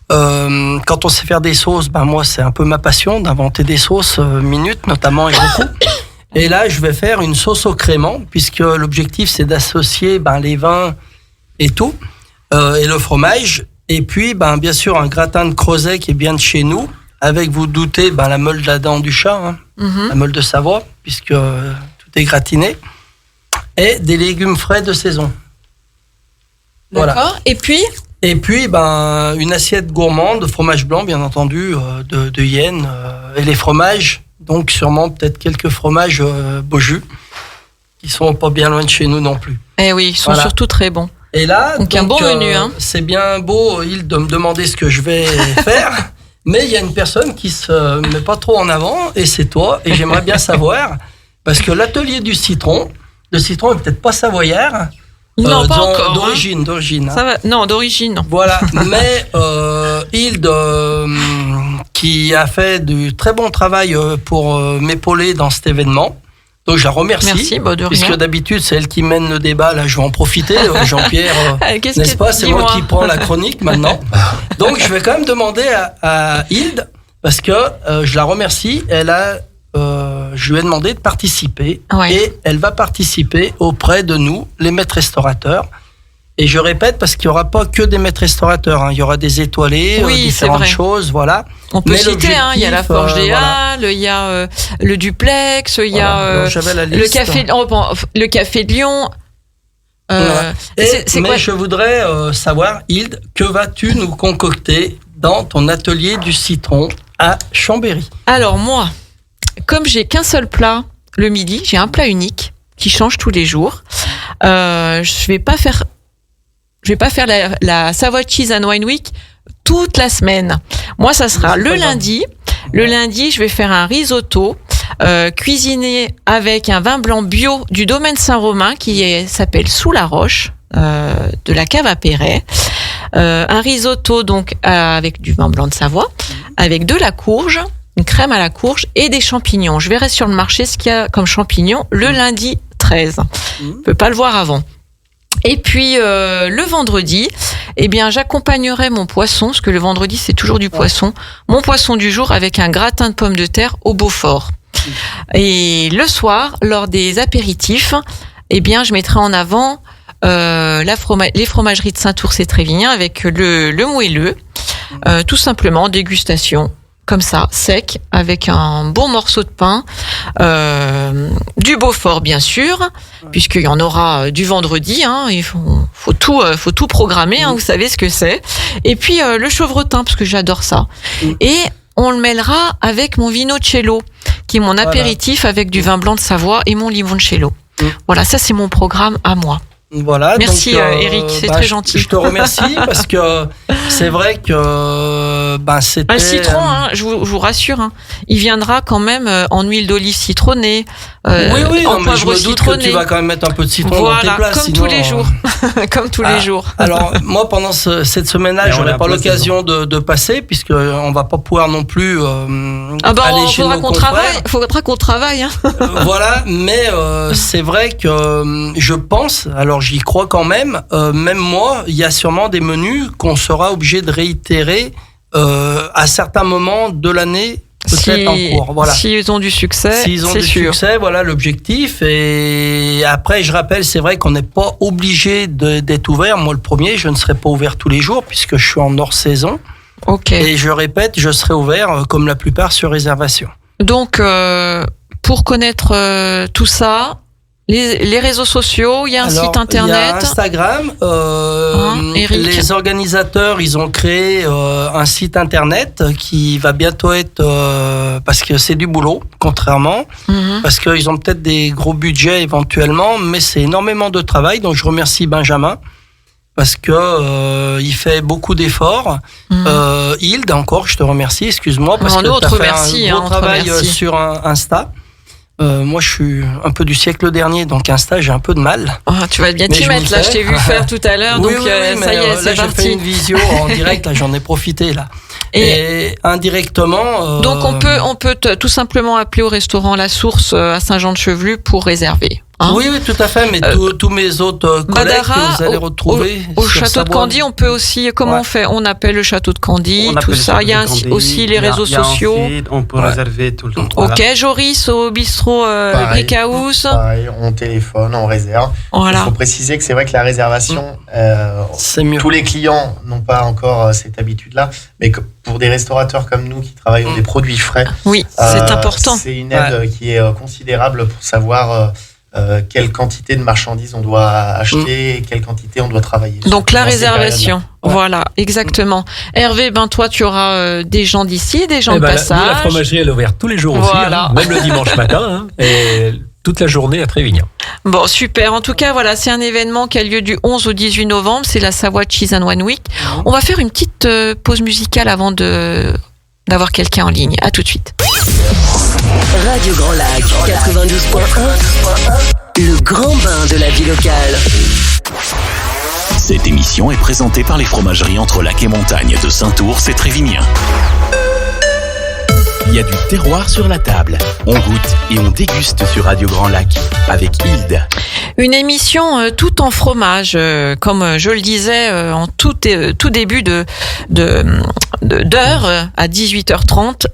[SPEAKER 3] quand on sait faire des sauces, moi c'est un peu ma passion d'inventer des sauces minutes, notamment et beaucoup. Et là, je vais faire une sauce au crément, puisque l'objectif c'est d'associer les vins et tout, et le fromage. Et puis, bien sûr, un gratin de crozet qui est bien de chez nous, avec, vous doutez, la meule de la dent du chat, la meule de Savoie, puisque tout est gratiné, et des légumes frais de saison.
[SPEAKER 2] D'accord. Voilà. Et puis,
[SPEAKER 3] une assiette gourmande de fromage blanc, bien entendu, de Yenne, et les fromages, donc sûrement peut-être quelques fromages Beaujus, qui sont pas bien loin de chez nous non plus.
[SPEAKER 2] Eh oui, ils sont surtout très bons.
[SPEAKER 3] Et là,
[SPEAKER 2] donc un bon menu.
[SPEAKER 3] C'est bien beau, Hilde, de me demander ce que je vais faire, mais il y a une personne qui se met pas trop en avant, et c'est toi, et j'aimerais bien savoir, parce que l'atelier du citron, le citron est peut-être pas savoyard.
[SPEAKER 2] Non, pas encore.
[SPEAKER 3] D'origine.
[SPEAKER 2] Ça va. Non, d'origine, non.
[SPEAKER 3] Voilà, mais Hilde, qui a fait du très bon travail pour m'épauler dans cet événement. Donc je la remercie.
[SPEAKER 2] Merci, de rien.
[SPEAKER 3] Puisque d'habitude c'est elle qui mène le débat. Là, je vais en profiter. Jean-Pierre, n'est-ce pas? C'est moi qui prends la chronique maintenant. Donc je vais quand même demander à Hilde, parce que je la remercie. Je lui ai demandé de participer, et elle va participer auprès de nous, les maîtres restaurateurs. Et je répète, parce qu'il n'y aura pas que des maîtres restaurateurs, il y aura des étoilés, différentes choses, voilà.
[SPEAKER 2] On peut citer, il y a la Forge des Halles, il y a le Duplex, il y a le café de Lyon.
[SPEAKER 3] Mais je voudrais savoir, Hilde, que vas-tu nous concocter dans ton atelier du citron à Chambéry?
[SPEAKER 2] Alors moi, comme j'ai qu'un seul plat le midi, j'ai un plat unique qui change tous les jours. Je vais pas faire la Savoy Cheese and Wine Week toute la semaine. Moi, ça sera le lundi. Le lundi, je vais faire un risotto cuisiné avec un vin blanc bio du domaine Saint-Romain qui s'appelle Sous la Roche, de la cave à Perret. Un risotto donc avec du vin blanc de Savoie, avec de la courge, une crème à la courge et des champignons. Je verrai sur le marché ce qu'il y a comme champignons le lundi 13. Je peux pas le voir avant. Et puis le vendredi, j'accompagnerai mon poisson, parce que le vendredi c'est toujours du poisson, mon poisson du jour avec un gratin de pommes de terre au Beaufort. Et le soir, lors des apéritifs, je mettrai en avant les fromageries de Saint-Ours et Trévignan avec le moelleux, tout simplement dégustation. Comme ça, sec, avec un bon morceau de pain, du Beaufort bien sûr, puisqu'il y en aura du vendredi. Il faut tout programmer. Vous savez ce que c'est. Et puis le chevretin, parce que j'adore ça. Et on le mêlera avec mon Vinocello, qui est mon apéritif avec du vin blanc de Savoie et mon limoncello. Voilà, ça c'est mon programme à moi.
[SPEAKER 3] Voilà,
[SPEAKER 2] merci donc, Eric, c'est très gentil.
[SPEAKER 3] Je te remercie parce que c'est vrai que c'était...
[SPEAKER 2] Un citron, je vous rassure, il viendra quand même en huile d'olive citronnée, en poivre citronné.
[SPEAKER 3] Que tu vas quand même mettre un peu de citron dans tes plats.
[SPEAKER 2] Comme tous les jours. Comme tous les jours.
[SPEAKER 3] Alors moi, pendant cette semaine-là, je n'aurai pas l'occasion de passer, puisqu'on ne va pas pouvoir non plus aller chez nos confrères.
[SPEAKER 2] Il faudra qu'on travaille.
[SPEAKER 3] Voilà, mais c'est vrai que je pense... Alors j'y crois quand même. Même moi, il y a sûrement des menus qu'on sera obligé de réitérer à certains moments de l'année, peut-être en cours. Voilà.
[SPEAKER 2] S'ils ont du succès,
[SPEAKER 3] s'ils ont du succès, voilà l'objectif. Et après, je rappelle, c'est vrai qu'on n'est pas obligé d'être ouvert. Moi, le premier, je ne serai pas ouvert tous les jours puisque je suis en hors saison.
[SPEAKER 2] Ok.
[SPEAKER 3] Et je répète, je serai ouvert comme la plupart sur réservation.
[SPEAKER 2] Donc, pour connaître tout ça. Les réseaux sociaux, il y a un site internet.
[SPEAKER 3] Il y a Instagram. Les organisateurs, ils ont créé un site internet qui va bientôt être parce que c'est du boulot, contrairement, parce qu'ils ont peut-être des gros budgets éventuellement, mais c'est énormément de travail. Donc je remercie Benjamin parce que il fait beaucoup d'efforts. Hilde, encore, je te remercie. Excuse-moi parce que tu as fait un gros travail sur Insta. Moi, je suis un peu du siècle dernier, donc Insta, j'ai un peu de mal.
[SPEAKER 2] Tu vas bien t'y mettre, là, je t'ai vu faire tout à l'heure, donc ça y est, c'est parti.
[SPEAKER 3] J'ai fait une visio en direct, là, j'en ai profité, là. Et indirectement.
[SPEAKER 2] Donc on peut tout simplement appeler au restaurant La Source à Saint-Jean-de-Chevelu pour réserver. Hein.
[SPEAKER 3] Oui, tout à fait, mais tous mes autres collègues
[SPEAKER 2] Badara,
[SPEAKER 3] que vous allez retrouver.
[SPEAKER 2] Au château de Candy, on peut aussi, comment on fait? On appelle le château de Candy, tout ça. Il y a aussi les réseaux sociaux.
[SPEAKER 5] On peut réserver tout le temps.
[SPEAKER 2] Ok, Joris au bistrot Brick House.
[SPEAKER 6] Pareil, on téléphone, on réserve.
[SPEAKER 2] Voilà.
[SPEAKER 6] Il faut préciser que c'est vrai que la réservation,
[SPEAKER 3] c'est mieux.
[SPEAKER 6] Tous les clients n'ont pas encore cette habitude-là, mais que pour des restaurateurs comme nous qui travaillons des produits frais,
[SPEAKER 2] oui, c'est important.
[SPEAKER 6] C'est une aide qui est considérable pour savoir quelle quantité de marchandises on doit acheter et quelle quantité on doit travailler.
[SPEAKER 2] Donc la réservation, voilà, exactement. Hervé, toi tu auras des gens d'ici, des gens de passage.
[SPEAKER 4] La fromagerie elle est ouverte tous les jours aussi, même le dimanche matin, et toute la journée à Trévignan.
[SPEAKER 2] Bon, super. En tout cas, voilà, c'est un événement qui a lieu du 11 au 18 novembre. C'est la Savoie Cheese and Wine Week. On va faire une petite pause musicale avant d'avoir quelqu'un en ligne. À tout de suite.
[SPEAKER 7] Radio Grand Lac 92.1, le grand bain de la vie locale.
[SPEAKER 1] Cette émission est présentée par les fromageries Entre Lac et Montagne de Saint-Ours et Trévignan. Il y a du terroir sur la table. On goûte et on déguste sur Radio Grand Lac avec Hilde.
[SPEAKER 2] Une émission tout en fromage, comme je le disais en tout début d'heure à 18h30.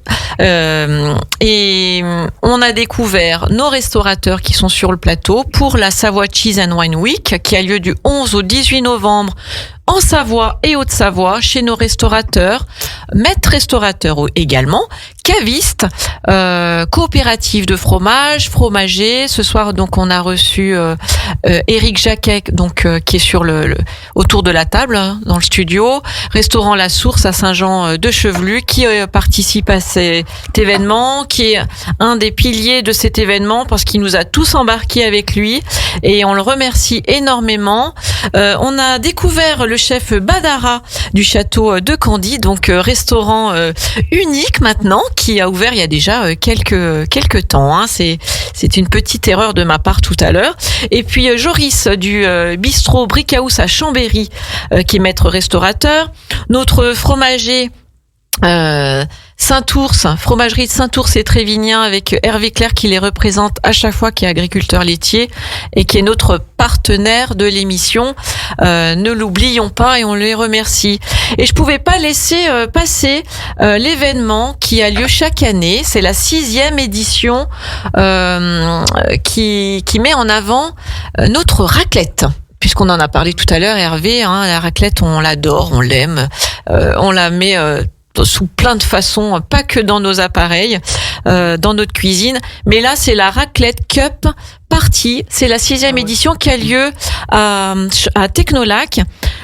[SPEAKER 2] Et on a découvert nos restaurateurs qui sont sur le plateau pour la Savoie Cheese and Wine Week qui a lieu du 11 au 18 novembre en Savoie et Haute-Savoie chez nos restaurateurs, maîtres restaurateurs également, cavistes, coopératives de fromage, fromagers. Ce soir, donc, on a reçu Éric Jacquet, donc qui est sur autour de la table dans le studio, restaurant La Source à Saint-Jean-de-Chevelu, qui participe à cet événement, qui est un des piliers de cet événement parce qu'il nous a tous embarqués avec lui et on le remercie énormément. On a découvert le chef Badara du château de Candy, donc restaurant unique maintenant, qui a ouvert il y a déjà quelques temps. Hein. C'est une petite erreur de ma part tout à l'heure. Et puis Joris du bistrot Brick House à Chambéry, qui est maître restaurateur. Notre fromager Saint-Ours, fromagerie de Saint-Ours et Trévignan avec Hervé Claire qui les représente à chaque fois, qui est agriculteur laitier et qui est notre partenaire de l'émission. Ne l'oublions pas et on les remercie. Et je pouvais pas laisser passer l'événement qui a lieu chaque année. C'est la 6e édition qui met en avant notre raclette. Puisqu'on en a parlé tout à l'heure, Hervé, la raclette, on l'adore, on l'aime, on la met sous plein de façons, pas que dans nos appareils, dans notre cuisine. Mais là, c'est la Raclette Cup Party. C'est la 6e édition qui a lieu à Technolac.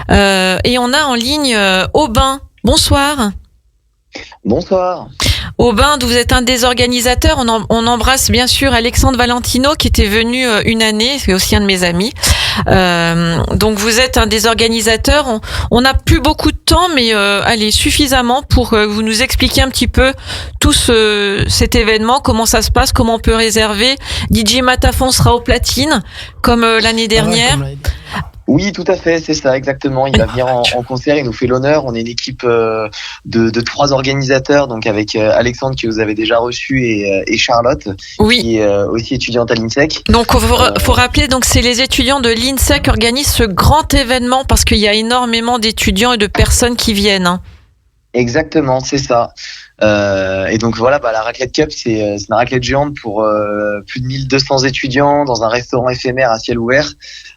[SPEAKER 2] Et on a en ligne Aubin. Bonsoir.
[SPEAKER 10] Bonsoir.
[SPEAKER 2] Aubin, vous êtes un des organisateurs. On embrasse bien sûr Alexandre Valentino qui était venu une année, c'est aussi un de mes amis. Donc vous êtes un des organisateurs. On n'a plus beaucoup de temps, mais allez, suffisamment pour que vous nous expliquiez un petit peu tout cet événement, comment ça se passe, comment on peut réserver. DJ Matafon sera au platine, comme l'année dernière.
[SPEAKER 10] Oui, tout à fait, c'est ça, exactement. Il va venir en concert, il nous fait l'honneur. On est une équipe de 3 organisateurs, donc avec Alexandre que vous avez déjà reçu et Charlotte, qui est aussi étudiante à l'INSEC.
[SPEAKER 2] Donc, faut rappeler, donc c'est les étudiants de l'INSEC qui organisent ce grand événement parce qu'il y a énormément d'étudiants et de personnes qui viennent. Hein.
[SPEAKER 10] Exactement, c'est ça. Et donc voilà, la Raclette Cup, c'est une raclette géante pour plus de 1200 étudiants dans un restaurant éphémère à ciel ouvert,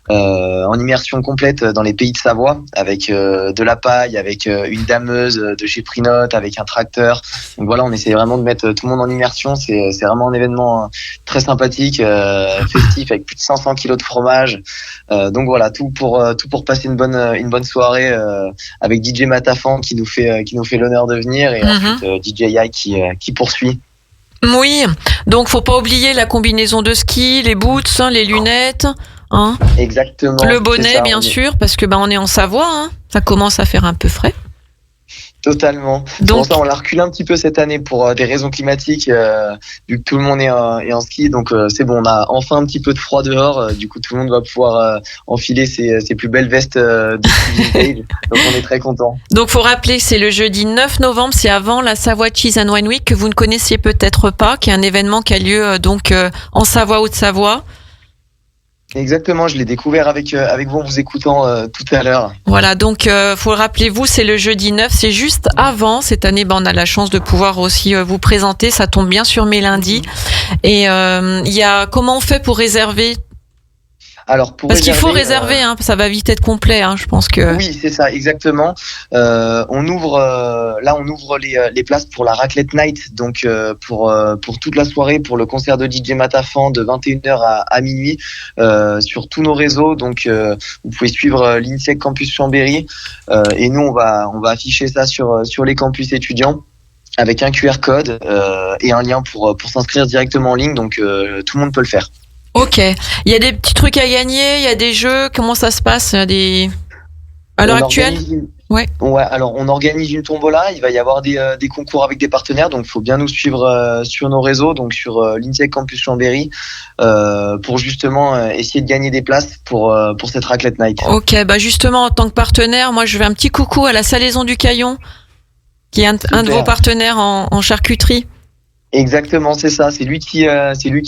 [SPEAKER 10] en immersion complète dans les pays de Savoie, avec de la paille, avec une dameuse de chez Prinote, avec un tracteur. Donc voilà, on essaie vraiment de mettre tout le monde en immersion. C'est vraiment un événement très sympathique, festif, avec plus de 500 kilos de fromage. Donc voilà, tout pour passer une bonne soirée avec DJ Matafan qui nous fait l'honneur de venir, et ensuite DJ Yai qui poursuit.
[SPEAKER 2] Oui, donc faut pas oublier la combinaison de ski, les boots, les lunettes, hein.
[SPEAKER 10] Exactement.
[SPEAKER 2] Le bonnet, bien sûr, parce que on est en Savoie, hein. Ça commence à faire un peu frais.
[SPEAKER 10] Totalement.
[SPEAKER 2] Donc,
[SPEAKER 10] pour ça, on la recule un petit peu cette année pour des raisons climatiques, vu que tout le monde est en ski. Donc c'est bon, on a enfin un petit peu de froid dehors. Du coup, tout le monde va pouvoir enfiler ses plus belles vestes de ski vintage. Donc on est très contents.
[SPEAKER 2] Donc faut rappeler, c'est le jeudi 9 novembre, c'est avant la Savoie Cheese and Wine Week que vous ne connaissiez peut-être pas, qui est un événement qui a lieu en Savoie, Haute-Savoie.
[SPEAKER 10] Exactement, je l'ai découvert avec vous en vous écoutant tout à l'heure.
[SPEAKER 2] Voilà, donc faut le rappeler, vous, c'est le jeudi 9, c'est juste avant. Cette année, on a la chance de pouvoir aussi vous présenter, ça tombe bien sur mes lundis. Et comment on fait pour réserver?
[SPEAKER 10] Alors,
[SPEAKER 2] parce qu'il faut réserver, ça va vite être complet, je pense que.
[SPEAKER 10] Oui, c'est ça, exactement. On ouvre les places pour la raclette night, donc pour toute la soirée, pour le concert de DJ Matafan de 21h à minuit sur tous nos réseaux. Donc, vous pouvez suivre l'INSEC Campus Chambéry et nous on va afficher ça sur les campus étudiants, avec un QR code et un lien pour s'inscrire directement en ligne. Donc, tout le monde peut le faire.
[SPEAKER 2] Ok. Il y a des petits trucs à gagner, il y a des jeux. Comment ça se passe à l'heure actuelle?
[SPEAKER 10] Ouais, alors on organise une tombola, il va y avoir des concours avec des partenaires, donc il faut bien nous suivre sur nos réseaux, donc sur l'INSEC Campus Chambéry, pour justement essayer de gagner des places pour cette raclette night.
[SPEAKER 2] Ok, justement en tant que partenaire, moi je fais un petit coucou à la Salaison du Caillon, qui est un de vos partenaires en charcuterie.
[SPEAKER 10] Exactement, c'est ça. C'est lui qui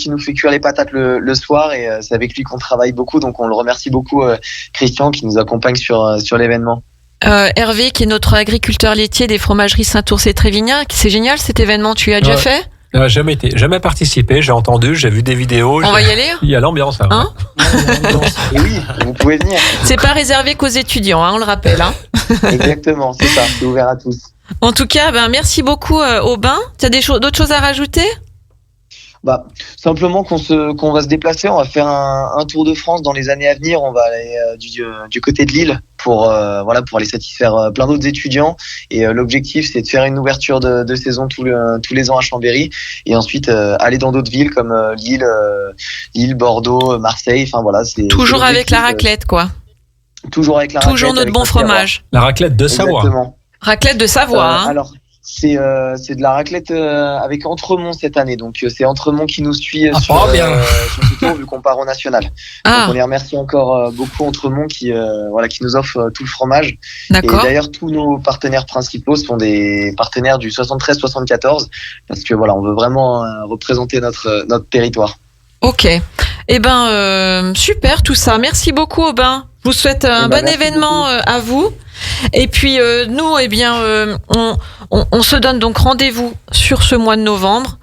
[SPEAKER 10] nous fait cuire les patates le soir, et c'est avec lui qu'on travaille beaucoup. Donc on le remercie beaucoup, Christian, qui nous accompagne sur l'événement.
[SPEAKER 2] Hervé, qui est notre agriculteur laitier des fromageries Saint-Ours et Trévignan. C'est génial cet événement. Tu as déjà fait?
[SPEAKER 4] Jamais participé. J'ai entendu, j'ai vu des vidéos.
[SPEAKER 2] On va y aller?
[SPEAKER 4] Il y a l'ambiance.
[SPEAKER 10] Et oui, vous pouvez venir.
[SPEAKER 2] C'est pas réservé qu'aux étudiants, on le rappelle.
[SPEAKER 10] Exactement, c'est ça. C'est ouvert à tous.
[SPEAKER 2] En tout cas, merci beaucoup Aubin. Tu as d'autres choses à rajouter?
[SPEAKER 10] Simplement qu'on va se déplacer, on va faire un tour de France dans les années à venir. On va aller du côté de Lille pour aller satisfaire plein d'autres étudiants. Et l'objectif, c'est de faire une ouverture de saison tous les ans à Chambéry, et ensuite aller dans d'autres villes comme Lille, Bordeaux, Marseille. Enfin voilà, c'est
[SPEAKER 2] toujours avec la raclette, quoi.
[SPEAKER 10] Toujours avec la raclette.
[SPEAKER 2] Toujours notre bon fromage.
[SPEAKER 4] La raclette de Savoie.
[SPEAKER 10] Exactement.
[SPEAKER 2] Raclette de Savoie.
[SPEAKER 10] Alors, c'est de la raclette avec Entremont cette année. Donc, c'est Entremont qui nous suit sur ce tour, vu qu'on part au national. Donc, on les remercie encore beaucoup, Entremont, qui nous offre tout le fromage.
[SPEAKER 2] D'accord.
[SPEAKER 10] Et d'ailleurs, tous nos partenaires principaux sont des partenaires du 73-74, parce que on veut vraiment représenter notre territoire.
[SPEAKER 2] Ok. Super tout ça. Merci beaucoup, Aubin. Je vous souhaite un bon événement à vous. Et puis nous, on se donne donc rendez-vous sur ce mois de novembre.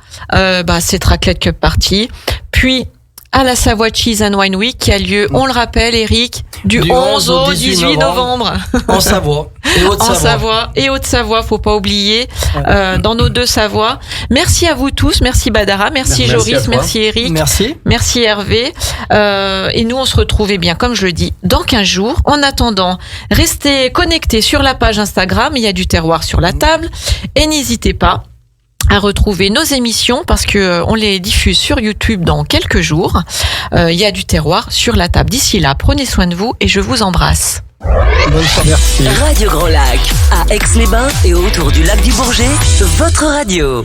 [SPEAKER 2] Cette Raclette Cup Party. Puis à la Savoie Cheese and Wine Week qui a lieu, on le rappelle, Eric, du 11 au 18 novembre.
[SPEAKER 3] En Savoie et Haute-Savoie.
[SPEAKER 2] En Savoie et Haute-Savoie, faut pas oublier, dans nos deux Savoies. Merci à vous tous, merci Badara, merci Joris, merci Eric, merci Hervé. Et nous, on se retrouve, comme je le dis, dans 15 jours. En attendant, restez connectés sur la page Instagram, il y a du terroir sur la table. Et n'hésitez pas à retrouver nos émissions parce que on les diffuse sur YouTube dans quelques jours. Il y a du terroir sur la table. D'ici là, prenez soin de vous et je vous embrasse.
[SPEAKER 3] Bonne soirée. Merci.
[SPEAKER 7] Radio Grand Lac, à Aix-les-Bains et autour du lac du Bourget, votre radio.